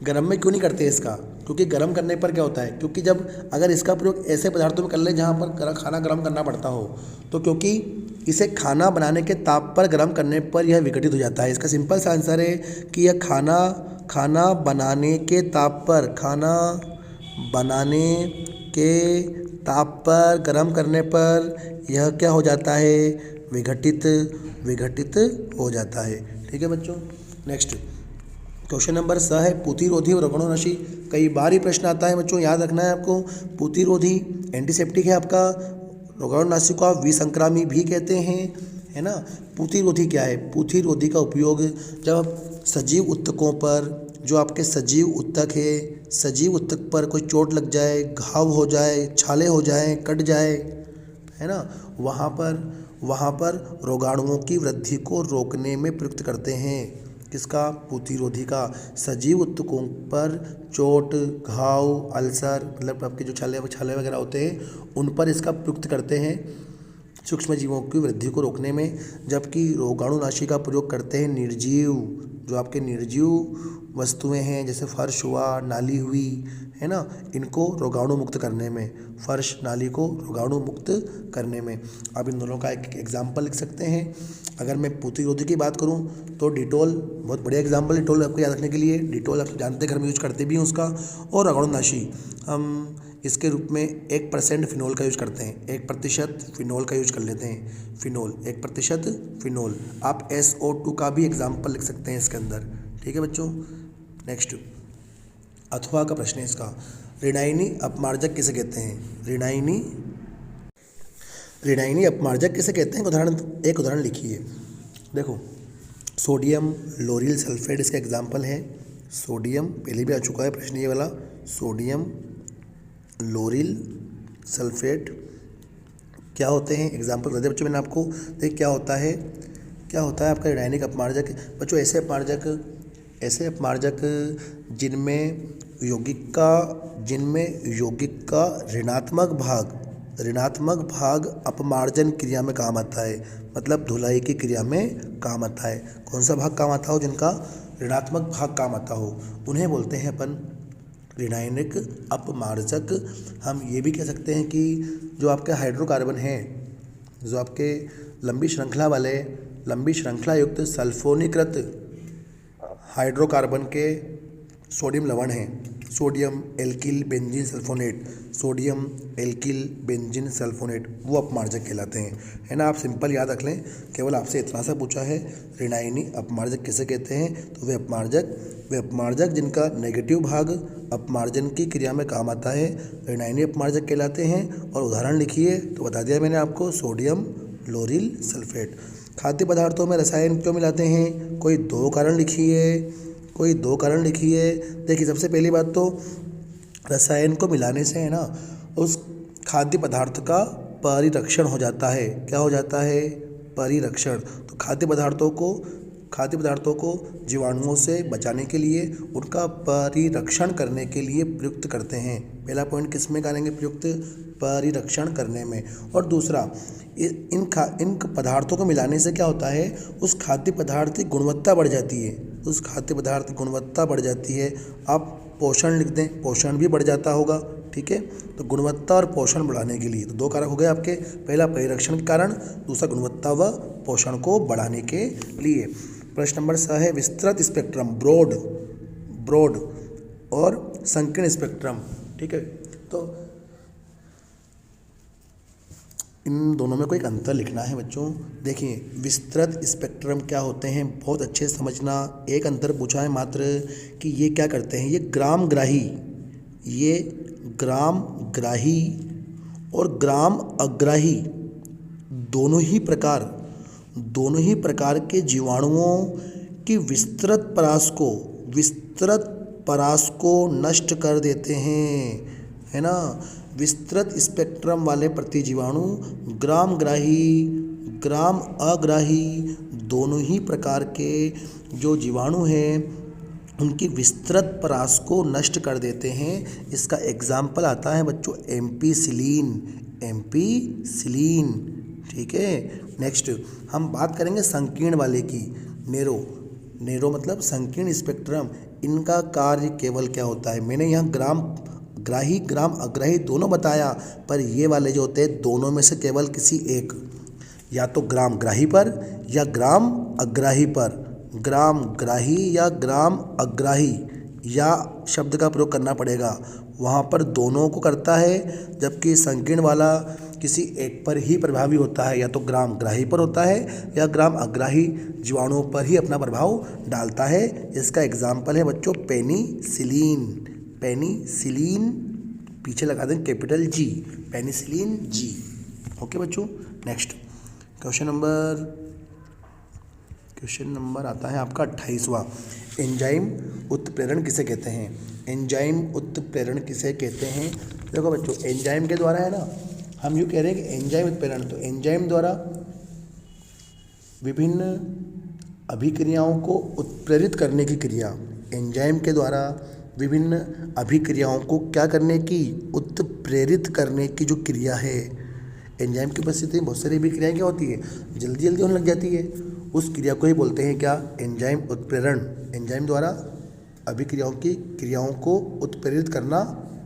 गर्म में क्यों नहीं करते इसका, क्योंकि गर्म करने पर क्या होता है, क्योंकि जब अगर इसका प्रयोग ऐसे पदार्थों में कर ले जहाँ पर खाना गर्म करना पड़ता हो, तो क्योंकि इसे खाना बनाने के ताप पर गर्म करने पर यह विघटित हो जाता है। इसका सिंपल सा आंसर है कि यह खाना बनाने के ताप पर गर्म करने पर यह क्या हो जाता है, विघटित हो जाता है। ठीक है बच्चों, नेक्स्ट क्वेश्चन नंबर 6 है पूतिरोधी और रोगाणुनाशी। कई बार ही प्रश्न आता है बच्चों, याद रखना है आपको। पूतिरोधी एंटीसेप्टिक है आपका, रोगाणुनाशी को आप विसंक्रामी भी कहते हैं, है ना। पूतिरोधी क्या है, पूतिरोधी का उपयोग जब आप सजीव उत्तकों पर, जो आपके सजीव उत्तक है, सजीव उत्तक पर कोई चोट लग जाए, घाव हो जाए, छाले हो जाए, कट जाए, है ना, वहाँ पर रोगाणुओं की वृद्धि को रोकने में प्रयुक्त करते हैं। किसका, पूतिरोधी का। सजीव उत्तकों पर चोट, घाव, अल्सर, मतलब आपके जो छाले वगैरह होते हैं, उन पर इसका प्रयुक्त करते हैं सूक्ष्म जीवों की वृद्धि को रोकने में। जबकि रोगाणुनाशी का प्रयोग करते हैं निर्जीव, जो आपके निर्जीव वस्तुएं हैं, जैसे फर्श हुआ, नाली हुई, है ना, इनको रोगाणु मुक्त करने में, फर्श नाली को रोगाणु मुक्त करने में। अब इन दोनों का एक एग्जाम्पल लिख सकते हैं। अगर मैं पूतिरोधी की बात करूं तो डिटोल बहुत बढ़िया एग्जाम्पल, डिटोल आपको याद रखने के लिए। डिटोल आप जानते हैं, घर में यूज करते भी हैं उसका। और रोगाणुनाशी हम इसके रूप में 1% फिनोल का यूज करते हैं, 1% फिनोल का यूज कर लेते हैं। Phenol 1% phenol. आप SO2 का भी एग्जाम्पल लिख सकते हैं इसके अंदर। ठीक है बच्चों, नेक्स्ट अथवा का प्रश्न है इसका। ऋणायनी अपमार्जक किसे कहते हैं, ऋणायनी अपमार्जक किसे कहते हैं, एक उदाहरण लिखिए। देखो सोडियम लोरिल सल्फेट इसका एग्जाम्पल है। सोडियम पहले भी आ चुका है प्रश्न ये वाला, सोडियम लोरिल सल्फेट क्या होते हैं, एग्जाम्पल कर दिया बच्चों मैंने आपको। देखिए क्या होता है आपका ऋणायनिक अपमार्जक बच्चों, ऐसे अपमार्जक जिनमें जिनमें यौगिक का ऋणात्मक भाग अपमार्जन क्रिया में काम आता है, मतलब धुलाई की क्रिया में काम आता है। कौन सा भाग काम आता हो? जिनका ऋणात्मक भाग काम आता हो, उन्हें बोलते हैं अपन ऋणायनिक अपमार्जक। हम ये भी कह सकते हैं कि जो आपके हाइड्रोकार्बन हैं, जो आपके लंबी श्रृंखला युक्त सल्फोनीकृत हाइड्रोकार्बन के सोडियम लवण हैं, सोडियम एल्किल बेंजीन सल्फोनेट, वो अपमार्जक कहलाते हैं, है ना। आप सिंपल याद रख लें, केवल आपसे इतना सा पूछा है, ऋणायनी अपमार्जक किसे कहते हैं? तो वे अपमार्जक जिनका नेगेटिव भाग अपमार्जन की क्रिया में काम आता है, ऋणायनी अपमार्जक कहलाते हैं। और उदाहरण लिखिए, तो बता दिया मैंने आपको, सोडियम लोरिल सल्फेट। खाद्य पदार्थों में रसायन क्यों मिलाते हैं? कोई दो कारण लिखिए। देखिए, सबसे पहली बात तो रसायन को मिलाने से, है ना, उस खाद्य पदार्थ का परिरक्षण हो जाता है। क्या हो जाता है? परिरक्षण। तो खाद्य पदार्थों को जीवाणुओं से बचाने के लिए, उनका परिरक्षण करने के लिए प्रयुक्त करते हैं। पहला पॉइंट किस में करेंगे प्रयुक्त? परिरक्षण करने में। और दूसरा, इन पदार्थों को मिलाने से क्या होता है? उस खाद्य पदार्थ की गुणवत्ता बढ़ जाती है। आप पोषण लिख दें, पोषण भी बढ़ जाता होगा, ठीक है। तो गुणवत्ता और पोषण बढ़ाने के लिए तो दो कारक हो गए आपके, पहला परिरक्षण के कारण, दूसरा गुणवत्ता व पोषण को बढ़ाने के लिए। प्रश्न नंबर 6 है विस्तृत स्पेक्ट्रम, ब्रॉड और संकीर्ण स्पेक्ट्रम, ठीक है। तो इन दोनों में कोई एक अंतर लिखना है बच्चों। देखिए, विस्तृत स्पेक्ट्रम क्या होते हैं, बहुत अच्छे से समझना। एक अंतर पूछा है मात्र कि ये क्या करते हैं। ये ग्राम ग्राही और ग्राम अग्राही दोनों ही प्रकार के जीवाणुओं की विस्तृत परास को नष्ट कर देते हैं, है ना। विस्तृत स्पेक्ट्रम वाले प्रतिजीवाणु ग्रामग्राही, ग्राम अग्राही दोनों ही प्रकार के जो जीवाणु हैं उनकी विस्तृत परास को नष्ट कर देते हैं। इसका एग्जाम्पल आता है बच्चों एम्पीसिलीन, ठीक है। नेक्स्ट हम बात करेंगे संकीर्ण वाले की, नेरो मतलब संकीर्ण स्पेक्ट्रम। इनका कार्य केवल क्या होता है? मैंने यहाँ ग्राम अग्राही दोनों बताया, पर ये वाले जो होते हैं दोनों में से केवल किसी एक, या तो ग्राम ग्राही पर या ग्राम अग्राही पर, ग्राम ग्राही या ग्राम अग्राही या शब्द का प्रयोग करना पड़ेगा, वहाँ पर दोनों को करता है। जबकि संकीर्ण वाला किसी एक पर ही प्रभावी होता है, या तो ग्राम ग्राही पर होता है या ग्राम अग्राही जीवाणुओं पर ही अपना प्रभाव डालता है। इसका एग्जाम्पल है बच्चों पेनिसिलिन, पीछे लगा दें capital G, penicillin G. Okay बच्चों, नेक्स्ट क्वेश्चन नंबर आता है आपका 28वां। एंजाइम उत्प्रेरण किसे कहते हैं? देखो बच्चों, एंजाइम के द्वारा, है ना, हम यूँ कह रहे हैं कि एंजाइम उत्प्रेरण, तो एंजाइम द्वारा विभिन्न अभिक्रियाओं को उत्प्रेरित करने की क्रिया, एंजाइम के द्वारा विभिन्न अभिक्रियाओं को क्या करने की? उत्प्रेरित करने की जो क्रिया है। एंजाइम की उपस्थिति में बहुत सारी अभिक्रियाएँ क्या होती है? जल्दी होने लग जाती है। उस क्रिया को ही बोलते हैं क्या? एंजाइम उत्प्रेरण। एंजाइम द्वारा क्रियाओं को उत्प्रेरित करना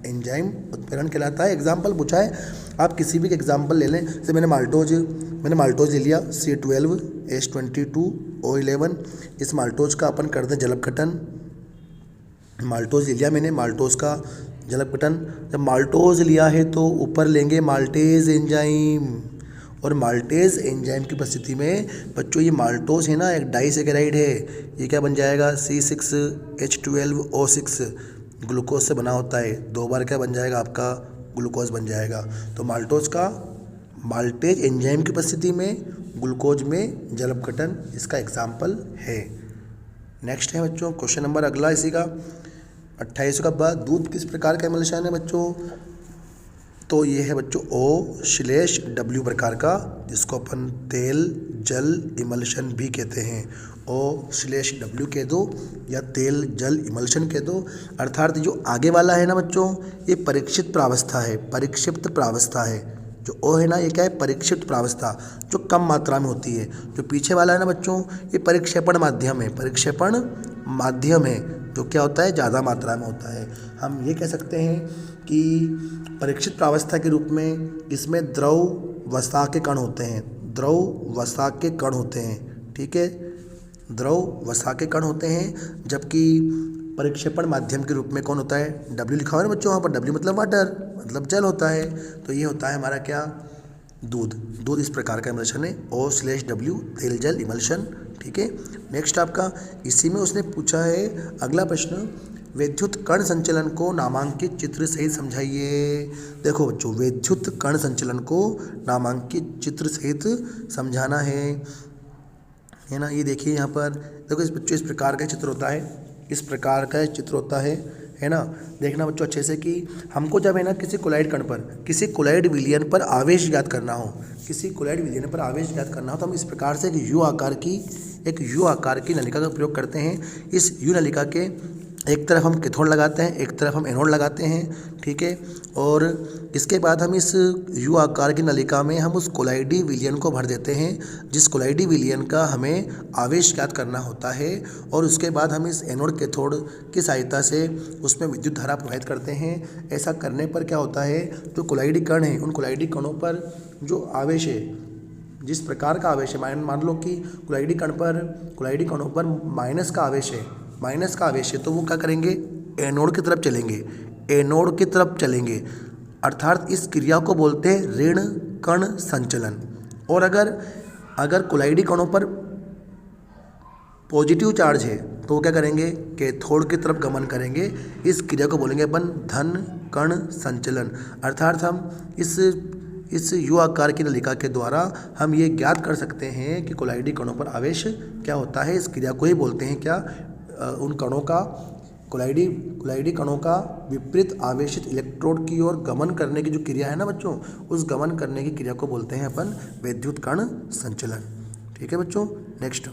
एंजाइम उत्प्रेरण कहलाता है। एग्जाम्पल पूछा है, आप किसी भी एग्जाम्पल ले लें। जैसे मैंने माल्टोज ले लिया, C12 H22 O11। इस माल्टोज का अपन कर दें जलपघटन। माल्टोज ले लिया मैंने, माल्टोज का जलपघटन। जब माल्टोज लिया है तो ऊपर लेंगे माल्टेज एंजाइम, और माल्टेज एंजाइम की उपस्थिति में बच्चों ये माल्टोज है ना, एक डाइसैकेराइड है, ये क्या बन जाएगा? C6H12O6 ग्लूकोज से बना होता है। दो बार क्या बन जाएगा? आपका ग्लूकोज बन जाएगा। तो माल्टेज एंजाइम की उपस्थिति में ग्लूकोज में जलपघटन इसका एग्जाम्पल है। नेक्स्ट है बच्चों क्वेश्चन नंबर अगला इसी का 28 का बाद, दूध किस प्रकार का एमल्शन है बच्चों? तो ये है बच्चों O/W प्रकार का, जिसको अपन तेल जल इमल्शन भी कहते हैं। O/W कह दो या तेल जल इमल्शन कह दो। अर्थात जो आगे वाला है ना बच्चों, ये परीक्षित प्रावस्था है, परिक्षिप्त प्रावस्था है। जो O है ना, ये क्या है, परीक्षिप्त प्रावस्था, जो कम मात्रा में होती है। जो पीछे वाला है ना बच्चों, ये परिक्षेपण माध्यम है, परिक्षेपण माध्यम है, जो क्या होता है, ज़्यादा मात्रा में होता है। हम ये कह सकते हैं कि परीक्षित प्रावस्था के रूप में इसमें द्रव वसा के कण होते हैं, द्रव वसा के कण होते हैं, ठीक है, द्रव वसा के कण होते हैं। जबकि परिक्षेपण माध्यम के रूप में कौन होता है, W लिखा हुआ है ना बच्चों, वहाँ पर W मतलब वाटर, मतलब जल होता है। तो ये होता है हमारा क्या, दूध। दूध इस प्रकार का इमल्शन है, O/W तेल जल इमल्शन, ठीक है। नेक्स्ट आपका इसी में उसने पूछा है अगला प्रश्न, विद्युत कण संचलन को नामांकित चित्र सहित समझाइए। देखो बच्चों, विद्युत कण संचलन को नामांकित चित्र सहित समझाना है ना। ये देखिए यहाँ पर देखो, इस बच्चों इस प्रकार का चित्र होता है, इस प्रकार का चित्र होता है ना। देखना बच्चों अच्छे से कि हमको जब है ना किसी कोलाइड कण पर, किसी कोलाइड विलयन पर आवेश ज्ञात करना हो, किसी कोलाइड विलयन पर आवेश ज्ञात करना हो, तो हम इस प्रकार से एक यू आकार की नलिका का प्रयोग करते हैं। इस यू नलिका के एक तरफ हम कैथोड लगाते हैं, एक तरफ हम एनोड लगाते हैं, ठीक है। और इसके बाद हम इस यू आकार की नलिका में हम उस कोलाइडी विलयन को भर देते हैं, जिस कोलाइडी विलयन का हमें आवेश ज्ञात करना होता है। और उसके बाद हम इस एनोड कैथोड की सहायता से उसमें विद्युत धारा प्रवाहित करते हैं। ऐसा करने पर क्या होता है, जो कोलाइडी कण है, उन कोलाइडी कणों पर जो आवेश है, जिस प्रकार का आवेश है, मान लो कि कोलाइडी कणों पर माइनस का आवेश है, तो वो क्या करेंगे, एनोड की तरफ चलेंगे, अर्थात इस क्रिया को बोलते हैं ऋण कण संचलन। और अगर कोलाइडी कणों पर पॉजिटिव चार्ज है, तो वो क्या करेंगे, कैथोड की तरफ गमन करेंगे। इस क्रिया को बोलेंगे अपन धन कण संचलन। अर्थात हम इस यू आकार की नलिका के द्वारा हम ये ज्ञात कर सकते हैं कि कोलाइडी कणों पर आवेश क्या होता है। इस क्रिया को ही बोलते हैं क्या, उन कणों का, कोलाइडी कणों का विपरीत आवेशित इलेक्ट्रोड की ओर गमन करने की जो क्रिया है ना बच्चों, उस गमन करने की क्रिया को बोलते हैं अपन विद्युत कण संचलन, ठीक है बच्चों। नेक्स्ट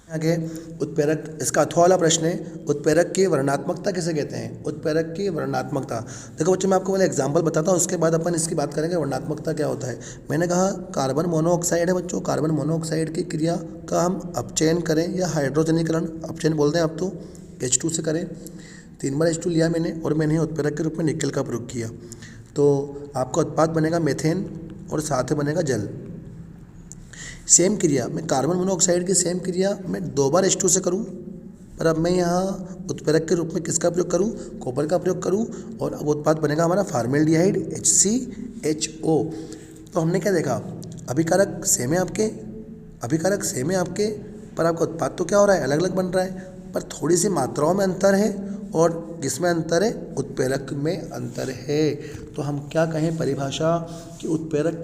आगे उत्प्रेरक, इसका अथवा वाला प्रश्न है, उत्प्रेरक की वर्णनात्मकता किसे कहते हैं। उत्प्रेरक की वर्णनात्मकता, देखो बच्चों मैं आपको पहले एग्जांपल बताता हूँ, उसके बाद अपन इसकी बात करेंगे वर्णनात्मकता क्या होता है। मैंने कहा कार्बन मोनोऑक्साइड है बच्चों, कार्बन मोनोऑक्साइड की क्रिया का हम अपचयन करें या हाइड्रोजनीकरण, अपचयन बोलते हैं आप, तो H2 से करें। 3 बार H2 लिया मैंने और मैंने उत्प्रेरक के रूप में निकल का प्रयोग किया, तो आपका उत्पाद बनेगा मेथेन और साथ में बनेगा जल। सेम क्रिया मैं कार्बन मोनोऑक्साइड की सेम क्रिया मैं 2 बार H2 से करूं, पर अब मैं यहाँ उत्प्रेरक के रूप में किसका प्रयोग करूं, कॉपर का प्रयोग करूं, और अब उत्पाद बनेगा हमारा फार्मेल्डिहाइड HCHO। तो हमने क्या देखा, अभिकारक सेम है आपके, पर आपका उत्पाद तो क्या हो रहा है, अलग अलग बन रहा है, पर थोड़ी सी मात्राओं में अंतर है, और किसमें अंतर है, उत्प्रेरक में अंतर है। तो हम क्या कहें परिभाषा, कि उत्प्रेरकों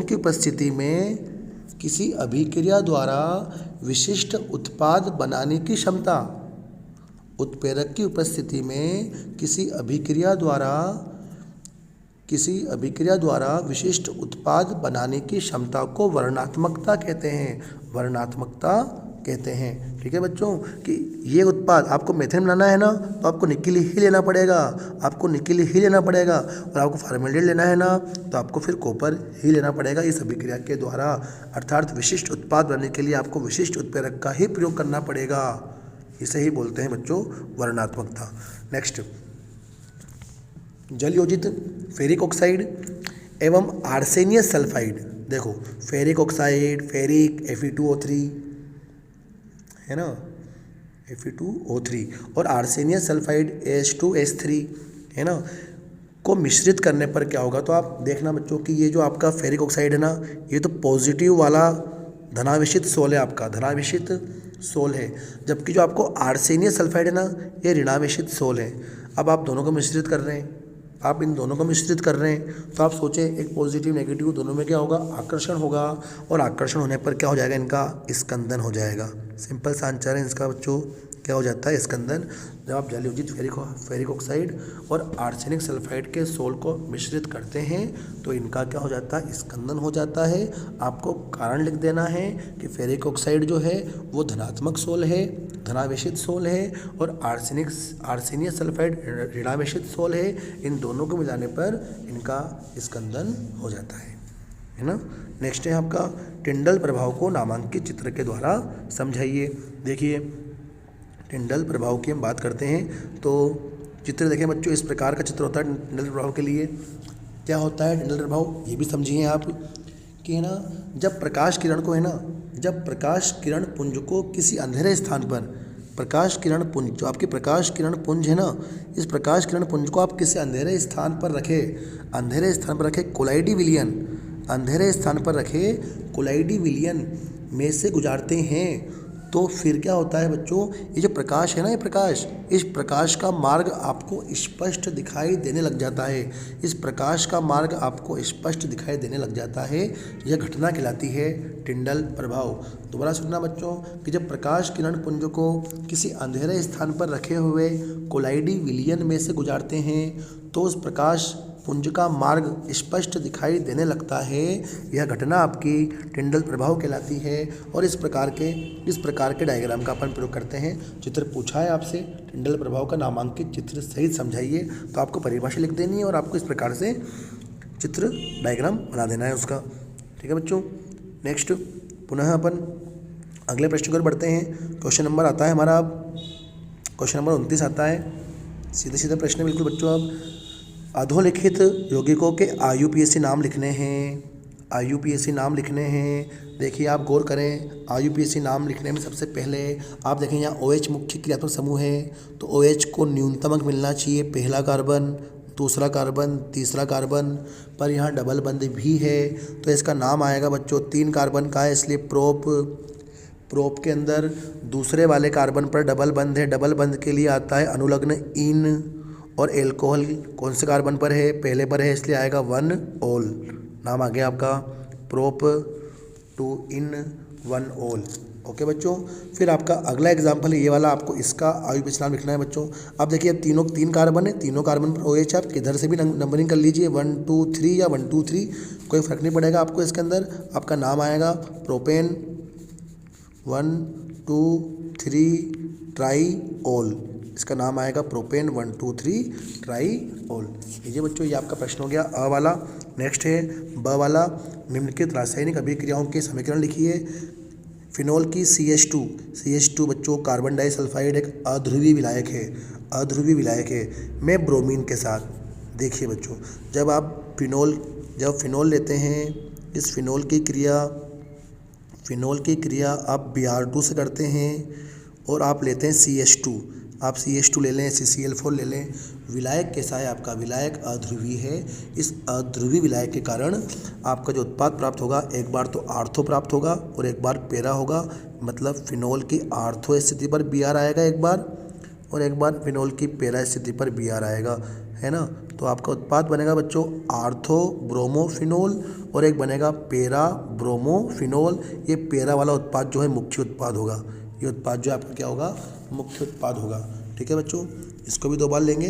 की उपस्थिति में किसी अभिक्रिया द्वारा विशिष्ट उत्पाद बनाने की क्षमता, उत्प्रेरक की उपस्थिति में किसी अभिक्रिया द्वारा विशिष्ट उत्पाद बनाने की क्षमता को वर्णनात्मकता कहते हैं, ठीक है बच्चों। कि ये उत्पाद आपको मेथेन बनाना है ना, तो आपको निकिल ही लेना पड़ेगा, और आपको फार्मेल्डिहाइड लेना है ना, तो आपको फिर कॉपर ही लेना पड़ेगा इस अभिक्रिया के द्वारा। अर्थात विशिष्ट उत्पाद बनाने के लिए आपको विशिष्ट उत्प्रेरक का ही प्रयोग करना पड़ेगा, इसे ही बोलते हैं बच्चों वर्णनात्मकता। नेक्स्ट, जल योजित फेरिक ऑक्साइड एवं आर्सेनियस सल्फाइड। देखो फेरिक ऑक्साइड, फेरिक Fe2O3 है ना, Fe2O3, और आर्सेनियस सल्फाइड H2S3 है ना, को मिश्रित करने पर क्या होगा। तो आप देखना बच्चों कि ये जो आपका फेरिक ऑक्साइड है ना, ये तो पॉजिटिव वाला धनावेशित सोल है, आपका धनावेशित सोल है, जबकि जो आपको आर्सेनियस सल्फाइड है ना, ये ऋणावेशित सोल है। अब आप दोनों को मिश्रित कर रहे हैं, इन दोनों को मिश्रित कर रहे हैं, तो आप सोचें एक पॉजिटिव नेगेटिव दोनों में क्या होगा, आकर्षण होगा, और आकर्षण होने पर क्या हो जाएगा, इनका स्कंदन हो जाएगा। सिंपल सा आंसर है इसका बच्चों, क्या हो जाता है स्कंदन। जब आप जलयोजित फेरिक ऑक्साइड और आर्सेनिक सल्फाइड के सोल को मिश्रित करते हैं तो इनका क्या हो जाता है, स्कंदन हो जाता है। आपको कारण लिख देना है कि फेरिक ऑक्साइड जो है वो धनात्मक सोल है, धनावेशित सोल है, और आर्सेनियम सल्फाइड ऋणावेशित सोल है। इन दोनों को मिलाने पर इनका स्कंदन हो जाता है ना। नेक्स्ट है आपका टिंडल प्रभाव को नामांकित चित्र के द्वारा समझाइए। देखिए टिंडल प्रभाव की हम बात करते हैं तो चित्र देखें बच्चों, इस प्रकार का चित्र होता है टिंडल प्रभाव के लिए। क्या होता है टिंडल प्रभाव, ये भी समझिए आप कि है ना, जब प्रकाश किरण को है ना, जब प्रकाश किरण पुंज को किसी अंधेरे स्थान पर, प्रकाश किरण पुंज जो आपकी प्रकाश किरण पुंज है ना, इस प्रकाश किरण पुंज को आप किसी अंधेरे स्थान पर रखें, अंधेरे स्थान पर रखें कोलाइडी विलियन, अंधेरे स्थान पर रखें कोलाइडी विलियन में से गुजारते हैं तो फिर क्या होता है बच्चों, ये जो प्रकाश है ना, ये प्रकाश, इस प्रकाश का मार्ग आपको स्पष्ट दिखाई देने लग जाता है, इस प्रकाश का मार्ग आपको स्पष्ट दिखाई देने लग जाता है। यह घटना कहलाती है टिंडल प्रभाव। दोबारा सुनना बच्चों कि जब प्रकाश किरण पुंज को किसी अंधेरे स्थान पर रखे हुए कोलाइडी विलियन में से गुजारते हैं तो उस प्रकाश पुंज का मार्ग स्पष्ट दिखाई देने लगता है। यह घटना आपकी टिंडल प्रभाव कहलाती है। और इस प्रकार के डायग्राम का अपन प्रयोग करते हैं। चित्र पूछा है आपसे टिंडल प्रभाव का नामांकित चित्र सहित समझाइए, तो आपको परिभाषा लिख देनी है और आपको इस प्रकार से चित्र डायग्राम बना देना है उसका। ठीक है बच्चों। नेक्स्ट पुनः अपन अगले प्रश्न की ओर बढ़ते हैं। क्वेश्चन नंबर आता है हमारा, अब क्वेश्चन नंबर 29 आता है। सीधे सीधे प्रश्न है बिल्कुल बच्चों। अब अधोलिखित यौगिकों के IUPAC नाम लिखने हैं, IUPAC नाम लिखने हैं। देखिए आप गौर करें, IUPAC नाम लिखने में सबसे पहले आप देखें यहाँ OH मुख्य क्रियात्मक समूह है तो OH को न्यूनतम अंक मिलना चाहिए, पहला कार्बन, दूसरा कार्बन, तीसरा कार्बन, पर यहाँ डबल बंद भी है तो इसका नाम आएगा बच्चों 3 कार्बन का है, इसलिए प्रोप के अंदर दूसरे वाले कार्बन पर डबल बंद है, डबल बंद के लिए आता है अनुलग्न इन। और एल्कोहल कौन से कार्बन पर है, पहले पर है, इसलिए आएगा 1 ओल। नाम आ गया आपका प्रोप 2 इन 1 ओल। ओके बच्चों। फिर आपका अगला एग्जाम्पल है ये वाला, आपको इसका IUPAC नाम लिखना है बच्चों। अब देखिए अब 3 कार्बन है, तीनों कार्बन पर OH, आप किधर से भी नंबरिंग कर लीजिए 1 2 3 या 1 2 3, कोई फ़र्क नहीं पड़ेगा आपको। इसके अंदर आपका नाम आएगा प्रोपेन 1 2 3 ट्राई ओल, इसका नाम आएगा प्रोपेन 1 2 3 ट्राई ओल। ये बच्चों ये आपका प्रश्न हो गया अ वाला। नेक्स्ट है ब वाला, निम्नलिखित रासायनिक अभिक्रियाओं के समीकरण लिखिए। फिनोल की CH2 बच्चों कार्बन डाइसल्फाइड एक अध्रुवीय विलायक है, अध्रुवीय विलायक है में ब्रोमीन के साथ। देखिए बच्चों जब फिनोल लेते हैं, इस फिनोल की क्रिया आप Br2 से करते हैं और आप लेते हैं CH2, आप CH2 ले लें, CCl4 ले लें। विलायक कैसा है आपका, विलायक अध्रुवीय है। इस अध्रुवीय विलायक के कारण आपका जो उत्पाद प्राप्त होगा, एक बार तो आर्थो प्राप्त होगा और एक बार पेरा होगा। मतलब फिनोल की आर्थो स्थिति पर Br आएगा एक बार, और एक बार फिनोल की पेरा स्थिति पर Br आएगा, है ना। तो आपका उत्पाद बनेगा बच्चों आर्थो ब्रोमोफिनोल और एक बनेगा पेरा ब्रोमोफिनोल। ये पेरा वाला उत्पाद जो है मुख्य उत्पाद होगा, ये उत्पाद जो आपका क्या होगा, मुख्य उत्पाद होगा। ठीक है बच्चों। इसको भी 2 बार लेंगे,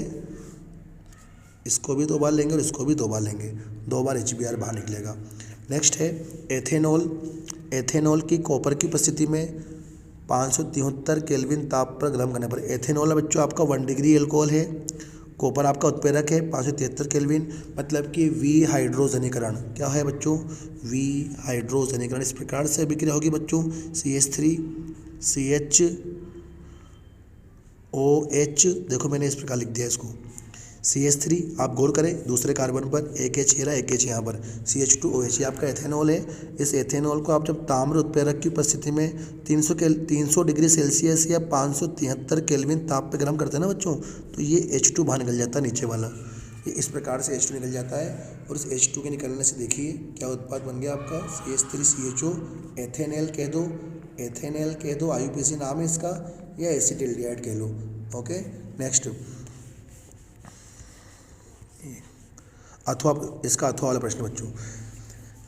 इसको भी 2 बार लेंगे और इसको भी 2 बार लेंगे, 2 बार HBr बाहर निकलेगा। नेक्स्ट है एथेनॉल। एथेनॉल की कॉपर की उपस्थिति में 573 केल्विन ताप पर गर्म करने पर, एथेनॉल है बच्चों आपका 1 डिग्री एल्कोहल है, कॉपर आपका उत्प्रेरक है 573 केल्विन, मतलब कि विहाइड्रोजनीकरण क्या है बच्चों, विहाइड्रोजनीकरण। इस प्रकार से अभिक्रिया होगी बच्चों CH3 CHOH, देखो मैंने इस प्रकार लिख दिया इसको CH3, आप गौर करें दूसरे कार्बन पर एक H ये रहा, एक H यहाँ पर CH2OH, ये आपका एथेनॉल है। इस एथेनॉल को आप जब ताम्र उत्प्रेरक की उपस्थिति में 300 डिग्री सेल्सियस या 573 केल्विन ताप पे गर्म करते हैं ना बच्चों, तो ये H2 बाहर निकल जाता है नीचे वाला, ये इस प्रकार से H2 निकल जाता है। और इस H2 के निकलने से देखिए क्या उत्पाद बन गया आपका CH3CHO, एथेनॉल कह दो, IUPAC नाम है इसका, या एसिटिल्डिहाइड कह लो। ओके। नेक्स्ट अथवा, इसका अथवा वाला प्रश्न बच्चों।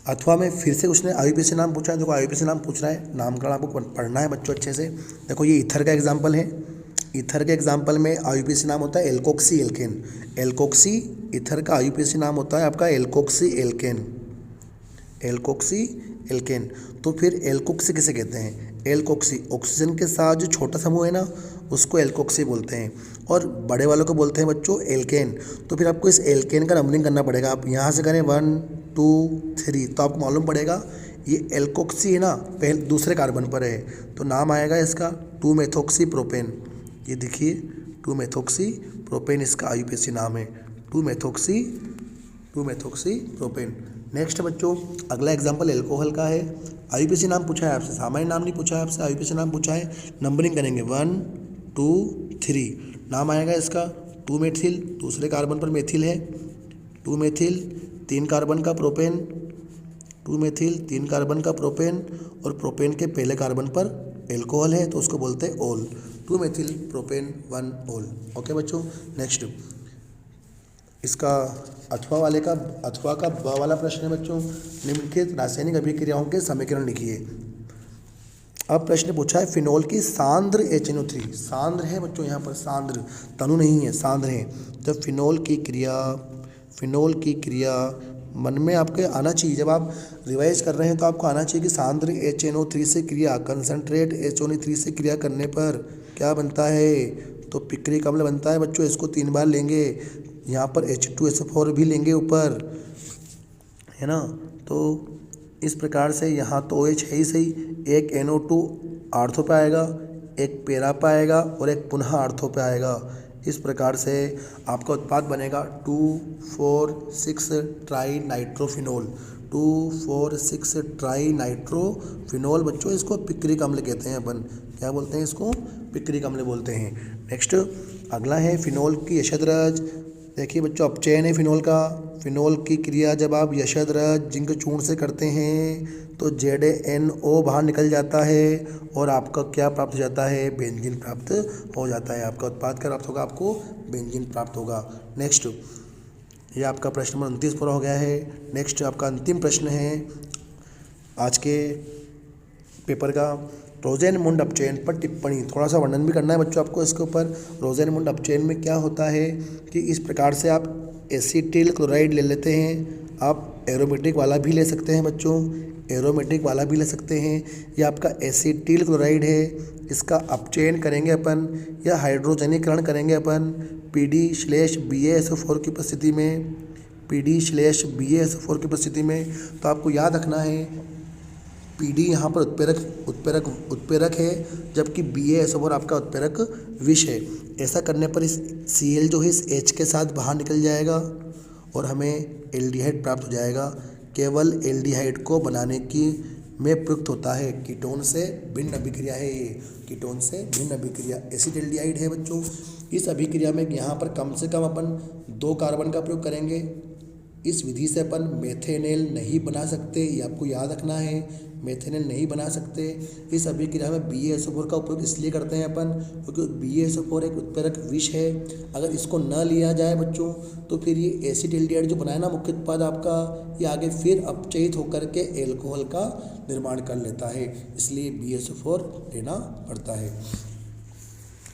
अथवा में फिर से उसने IUPAC नाम पूछा है। देखो IUPAC नाम पूछ रहा है, नामकरण आपको पढ़ना है बच्चों अच्छे से। देखो ये ईथर का एग्जाम्पल है, ईथर के एग्जाम्पल में आईयूपीएसी नाम होता है एल्कोक्सी एल्केन। एल्कोक्सी ईथर का आईयूपीएसी नाम होता है आपका एल्कोक्सी एल्केन। Alkoxy alkene. तो फिर एल्कोक्सी किसे कहते हैं? एल्कोक्सी ऑक्सीजन के साथ जो छोटा समूह है ना उसको एल्कोक्सी बोलते हैं, और बड़े वालों को बोलते हैं बच्चों एल्केन। तो फिर आपको इस एल्केन का नंबरिंग करना पड़ेगा। आप यहाँ से करें 1 2 3 तो आपको मालूम पड़ेगा ये एल्कोक्सी है ना पहले दूसरे कार्बन पर है, तो नाम आएगा इसका 2 मेथोक्सी प्रोपेन। ये देखिए 2 मेथोक्सी प्रोपेन इसका आईयूपीएसी नाम है, 2 मेथोक्सी प्रोपेन। नेक्स्ट बच्चों अगला एग्जांपल एल्कोहल का है। आईयूपीएसी नाम पूछा है आपसे, सामान्य नाम नहीं पूछा है आपसे, आईयूपीएसी नाम पूछा है। नंबरिंग करेंगे 1 2 3। नाम आएगा इसका 2 मेथिल, दूसरे कार्बन पर मेथिल है, 2 मेथिल 3 कार्बन का प्रोपेन, 2 मेथिल 3 कार्बन का प्रोपेन, और प्रोपेन के पहले कार्बन पर एल्कोहल है तो उसको बोलते हैं ओल, 2 मेथिल प्रोपेन 1 ओल। ओके बच्चों। नेक्स्ट इसका अथवा का ब वाला प्रश्न है बच्चों, निम्नलिखित रासायनिक अभिक्रियाओं के समीकरण लिखिए। अब प्रश्न पूछा है फिनोल की सांद्र HNO3, सांद्र है बच्चों यहाँ पर, सांद्र तनु नहीं है, सांद्र है। तो फिनोल की क्रिया मन में आपके आना चाहिए, जब आप रिवाइज कर रहे हैं तो आपको आना चाहिए कि सांद्र HNO3 से क्रिया कंसंट्रेट HNO3 से क्रिया करने पर क्या बनता है? तो पिक्रिक अम्ल बनता है बच्चों। इसको 3 बार लेंगे, यहाँ पर H2SO4 भी लेंगे ऊपर, है ना। तो इस प्रकार से यहाँ तो OH है ही सही, एक NO2 आर्थो पे आएगा, एक पैरा पे आएगा और एक पुनः आर्थो पे आएगा। इस प्रकार से आपका उत्पाद बनेगा 2,4,6 ट्राई नाइट्रोफिनोल, 2,4,6 ट्राई नाइट्रोफिनोल बच्चों। इसको पिक्रिक अम्ल कहते हैं अपन, क्या बोलते हैं इसको? पिक्रिक अम्ल बोलते हैं। नेक्स्ट अगला है फिनोल की यशोधरज। देखिए बच्चों अपचयन है फिनोल का। फिनोल की क्रिया जब आप यशोधरज जिंक चूर्ण से करते हैं तो ZnO बाहर निकल जाता है और आपका क्या प्राप्त हो जाता है? बेंजीन प्राप्त हो जाता है। आपका उत्पाद क्या प्राप्त होगा? आपको बेंजीन प्राप्त होगा। नेक्स्ट ये आपका प्रश्न नंबर 29 पूरा हो गया है। नेक्स्ट आपका अंतिम प्रश्न है आज के पेपर का, रोजेनमुंड अपचयन पर टिप्पणी। थोड़ा सा वर्णन भी करना है बच्चों आपको इसके ऊपर। रोजेनमुंड अपचयन में क्या होता है कि इस प्रकार से आप एसिटिल क्लोराइड ले लेते हैं, आप एरोमेटिक वाला भी ले सकते हैं बच्चों, एरोमेटिक वाला भी ले सकते हैं। ये आपका एसिटिल क्लोराइड है, इसका अपचयन करेंगे अपन या हाइड्रोजनीकरण करेंगे अपन PD/BaSO4 की उपस्थिति में, PD/BaSO4 की उपस्थिति में। तो आपको याद रखना है PD यहाँ पर उत्प्रेरक है, जबकि BaSO4 आपका उत्प्रेरक विष है। ऐसा करने पर इस Cl जो है इस H के साथ बाहर निकल जाएगा और हमें एल्डिहाइड प्राप्त हो जाएगा। केवल एल्डिहाइड को बनाने की में प्रयुक्त होता है, कीटोन से भिन्न अभिक्रिया है ये, कीटोन से भिन्न अभिक्रिया एसिड एल्डिहाइड है बच्चों। इस अभिक्रिया में यहाँ पर कम से कम अपन 2 कार्बन का प्रयोग करेंगे। इस विधि से अपन मेथेनेल नहीं बना सकते, ये आपको याद रखना है, मेथेनेल नहीं बना सकते। इस अभिक्रिया में BaSO4 का उपयोग इसलिए करते हैं अपन क्योंकि BaSO4 एक उत्प्रेरक विष है। अगर इसको न लिया जाए बच्चों तो फिर ये एसिड एल्डिहाइड जो बनाया ना मुख्य उत्पाद आपका, ये आगे फिर अपचयित होकर के एल्कोहल का निर्माण कर लेता है, इसलिए BaSO4 लेना पड़ता है।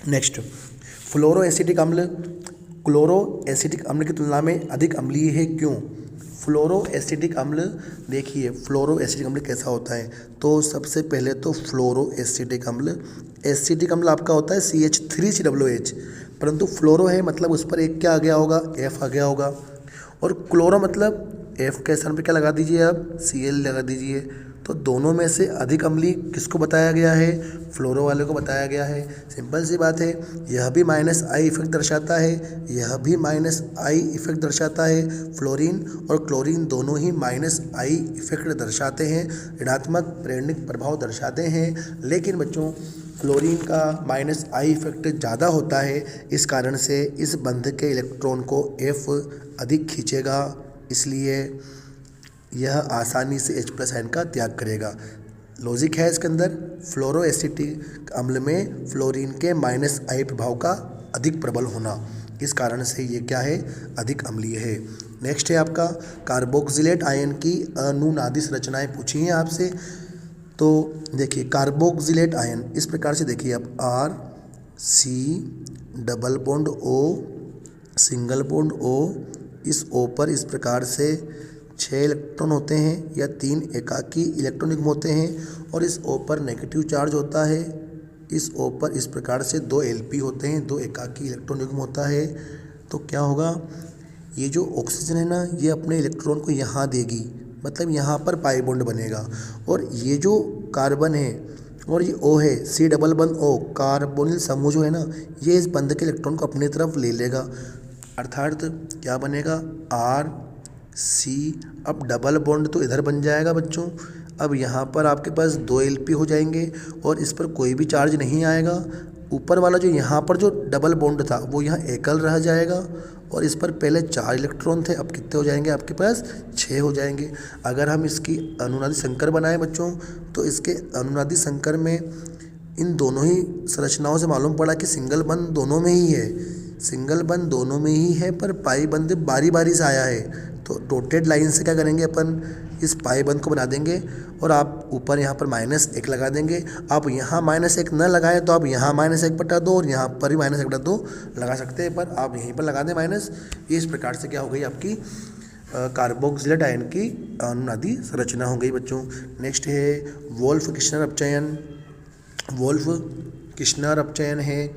नेक्स्ट फ्लोरो एसिटिक अम्ल। क्लोरो एसिटिक अम्ल की तुलना में अधिक अम्लीय है, क्यों? फ्लोरो एसिटिक अम्ल, देखिए फ्लोरो एसिटिक अम्ल कैसा होता है। तो सबसे पहले तो फ्लोरो एसिटिक अम्ल आपका होता है CH3COOH, परंतु फ्लोरो है मतलब उस पर एक क्या आ गया होगा? F आ गया होगा। और क्लोरो मतलब F के स्थान पर क्या लगा दीजिए आप? Cl लगा दीजिए। तो दोनों में से अधिक अम्लीय किसको बताया गया है? फ्लोरो वाले को बताया गया है। सिंपल सी बात है, यह भी -I इफेक्ट दर्शाता है, यह भी -I इफेक्ट दर्शाता है। फ्लोरीन और क्लोरीन दोनों ही -I इफेक्ट दर्शाते हैं, ऋणात्मक प्रेरणिक प्रभाव दर्शाते हैं। लेकिन बच्चों फ्लोरीन का -I इफेक्ट ज़्यादा होता है, इस कारण से इस बंध के इलेक्ट्रॉन को F अधिक खींचेगा, इसलिए यह आसानी से H+ आयन का त्याग करेगा। लॉजिक है इसके अंदर। फ्लोरो एसिटिक अम्ल में फ्लोरीन के -I प्रभाव का अधिक प्रबल होना, इस कारण से ये क्या है? अधिक अम्लीय है। नेक्स्ट है आपका कार्बोक्सिलेट आयन की अनुनादिश रचनाएं पूछी हैं आपसे। तो देखिए कार्बोक्सिलेट आयन इस प्रकार से देखिए आप C double bond O single bond O। इस O पर इस प्रकार से 6 इलेक्ट्रॉन होते हैं या 3 एकाकी इलेक्ट्रॉन युग्म होते हैं और इस O पर नेगेटिव चार्ज होता है। इस O पर इस प्रकार से 2 Lp होते हैं, 2 एकाकी इलेक्ट्रॉन युग्म होता है। तो क्या होगा, ये जो ऑक्सीजन है ना, ये अपने इलेक्ट्रॉन को यहाँ देगी, मतलब यहाँ पर पाई बॉन्ड बनेगा। और ये जो कार्बन है और ये O है, C डबल बंद O, कार्बोनिल समूह जो है ना, ये इस बंध के इलेक्ट्रॉन को अपनी तरफ ले लेगा। अर्थात क्या बनेगा, RC। अब डबल बॉन्ड तो इधर बन जाएगा बच्चों। अब यहाँ पर आपके पास 2 Lp हो जाएंगे और इस पर कोई भी चार्ज नहीं आएगा। ऊपर वाला जो यहाँ पर जो डबल बॉन्ड था वो यहाँ एकल रह जाएगा और इस पर पहले 4 इलेक्ट्रॉन थे, अब कितने हो जाएंगे आपके पास, 6 हो जाएंगे। अगर हम इसकी अनुनादी संकर बनाएं बच्चों, तो इसके अनुनादी संकर में इन दोनों ही संरचनाओं से मालूम पड़ा कि सिंगल बंध दोनों में ही है, सिंगल बंध दोनों में ही है, पर पाई बंध बारी बारी से आया है। तो डॉटेड लाइन से क्या करेंगे अपन, इस पाई बंध को बना देंगे और आप ऊपर यहाँ पर -1 लगा देंगे। आप यहाँ -1 न लगाएं तो आप यहाँ -1/2 और यहाँ पर भी -1/2 लगा सकते हैं, पर आप यहीं पर लगा दें माइनस। ये इस प्रकार से क्या हो गई आपकी कार्बोक्सिलेट आयन की अनुनादी संरचना हो गई बच्चों। नेक्स्ट है वोल्फ किश्नर अपचयन। वोल्फ किश्नर अपचयन है,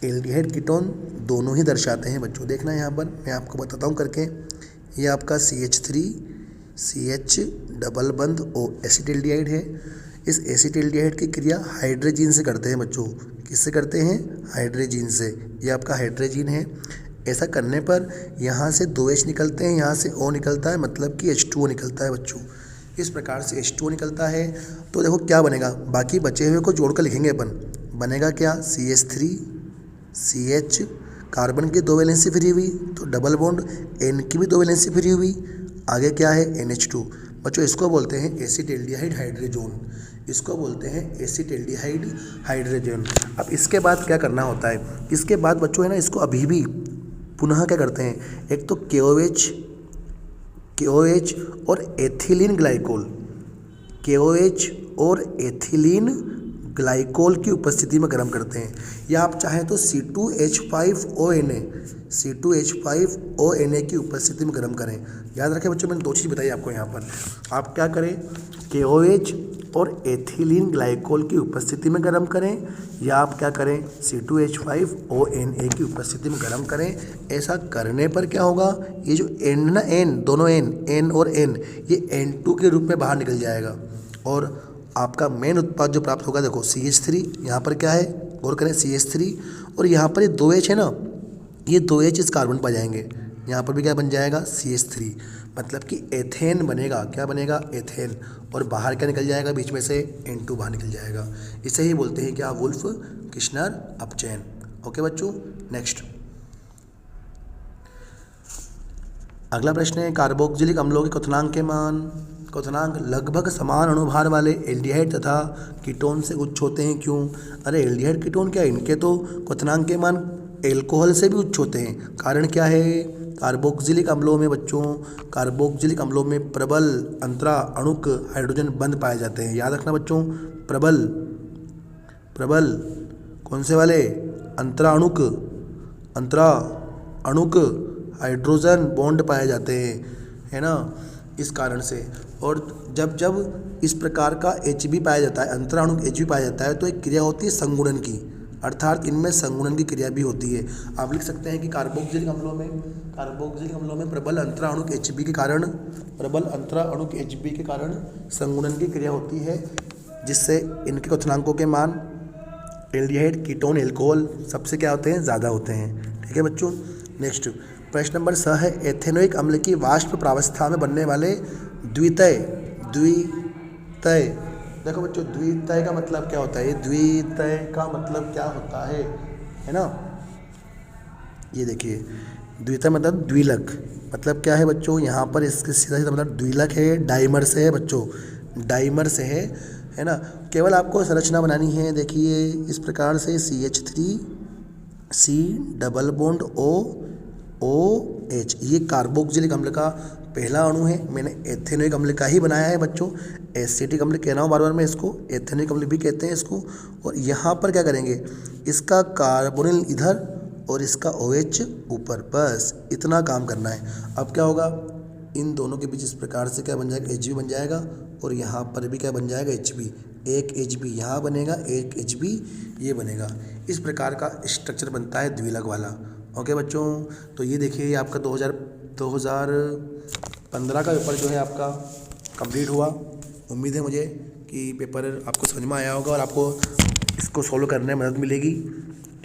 एल्डिहाइड कीटोन दोनों ही दर्शाते हैं बच्चों। देखना यहाँ पर मैं आपको बताता हूँ करके। ये आपका CH3CH डबल बंध O एसिटिल्डिहाइड है। इस एसिटिल्डिहाइड की क्रिया हाइड्रोजीन से करते हैं बच्चों। किससे करते हैं, हाइड्रोजीन से। ये आपका हाइड्रोजीन है। ऐसा करने पर यहाँ से 2H निकलते हैं, यहाँ से O निकलता है, मतलब कि H2O निकलता है बच्चों। इस प्रकार से H2O निकलता है। तो देखो क्या बनेगा, बाकी बचे हुए को जोड़कर लिखेंगे अपन। बनेगा क्या, CH3CH, कार्बन की 2 वैलेंसी फ्री हुई तो डबल बॉन्ड, N की भी 2 वैलेंसी फ्री हुई। आगे क्या है, NH2। बच्चों इसको बोलते हैं एसिटिल्डिहाइड हाइड्रोजन, इसको बोलते हैं एसिटिल्डिहाइड हाइड्रोजन। अब इसके बाद क्या करना होता है, इसके बाद बच्चों है ना, इसको अभी भी पुनः क्या करते हैं, एक तो KOH और एथिलीन ग्लाइकोल, KOH और एथिलीन ग्लाइकोल की उपस्थिति में गर्म करते हैं। या आप चाहें तो C2H5ONA की उपस्थिति में गर्म करें। याद रखें बच्चों, मैंने 2 चीज़ बताई आपको यहाँ पर। आप क्या करें, KOH और एथिलीन ग्लाइकोल की उपस्थिति में गर्म करें, या आप क्या करें, C2H5ONA की उपस्थिति में गर्म करें। ऐसा करने पर क्या होगा, ये जो N ना, N दोनों N और N, ये N2 के रूप में बाहर निकल जाएगा और आपका मेन उत्पाद जो प्राप्त होगा, देखो CH3 यहाँ पर क्या है, गौर करें CH3 और यहाँ पर ये 2H है ना, ये 2H इस कार्बन पर जाएंगे, यहाँ पर भी क्या बन जाएगा, CH3, मतलब कि एथेन बनेगा। क्या बनेगा, एथेन। और बाहर क्या निकल जाएगा, बीच में से N2 बाहर निकल जाएगा। इसे ही बोलते हैं क्या, वुल्फ किश्नर अपचयन। ओके बच्चों, नेक्स्ट अगला प्रश्न है, कार्बोक्जिलिक अम्लों के क्वथनांक के मान। क्वथनांक लगभग समान अणुभार वाले एल्डिहाइड तथा कीटोन से उच्च होते हैं, क्यों। अरे एल्डिहाइड कीटोन क्या, इनके तो क्वथनांक के मान एल्कोहल से भी उच्च होते हैं। कारण क्या है, कार्बोक्जिलिक अम्लों में बच्चों, कार्बोक्जिलिक अम्लों में प्रबल अंतरा अणुक हाइड्रोजन बंध पाए जाते हैं। याद रखना बच्चों, प्रबल कौन से वाले, अंतरा अणुक हाइड्रोजन बॉन्ड पाए जाते हैं, है ना, इस कारण से। और जब इस प्रकार का Hb पाया जाता है, अंतरा अणुक Hb पाया जाता है, तो एक क्रिया होती है संगुणन की, अर्थात इनमें संगुणन की क्रिया भी होती है। आप लिख सकते हैं कि कार्बोक्जिलिक अम्लों में प्रबल अंतरा अणुक Hb के कारण संगुणन की क्रिया होती है, जिससे इनके क्वथनांकों के मान एल्डिहाइड, कीटोन, एल्कोहल सबसे क्या होते हैं, ज़्यादा होते हैं। ठीक है बच्चों, नेक्स्ट प्रश्न नंबर 6 है, एथेनोइक अम्ल की वाष्प प्रावस्था में बनने वाले द्वितय। देखो बच्चों, द्वितय का मतलब क्या होता है, द्वितय का मतलब क्या होता है ना, ये देखिए, द्वितय मतलब द्विलक, मतलब क्या है बच्चों, यहाँ पर इसके सीधा सीधा मतलब द्विलक है, डाइमर से है बच्चों, डाइमर से है ना। केवल आपको संरचना बनानी है, देखिए इस प्रकार से CH3C डबल बॉन्ड OH, ये कार्बोक्जिलिक अम्ल का पहला अणु है, मैंने एथेनॉइक अम्ल का ही बनाया है बच्चों। एसिटिक अम्ल कह रहा हूँ बार बार मैं इसको, एथेनॉइक अम्ल भी कहते हैं इसको। और यहाँ पर क्या करेंगे, इसका कार्बोनिल इधर और इसका OH ऊपर, बस इतना काम करना है। अब क्या होगा, इन दोनों के बीच इस प्रकार से क्या बन जाएगा, Hb बन जाएगा, और यहाँ पर भी क्या बन जाएगा, Hb। एक Hb यहाँ बनेगा, एक Hb ये बनेगा। इस प्रकार का स्ट्रक्चर बनता है द्विलक वाला। ओके बच्चों, तो ये देखिए आपका 2015 का पेपर जो है आपका कंप्लीट हुआ। उम्मीद है मुझे कि पेपर आपको समझ में आया होगा और आपको इसको सॉल्व करने में मदद मिलेगी।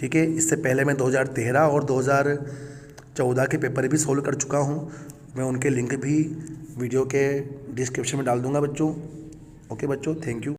ठीक है, इससे पहले मैं 2013 और 2014 के पेपर भी सॉल्व कर चुका हूँ। मैं उनके लिंक भी वीडियो के डिस्क्रिप्शन में डाल दूँगा बच्चों। ओके बच्चों, थैंक यू।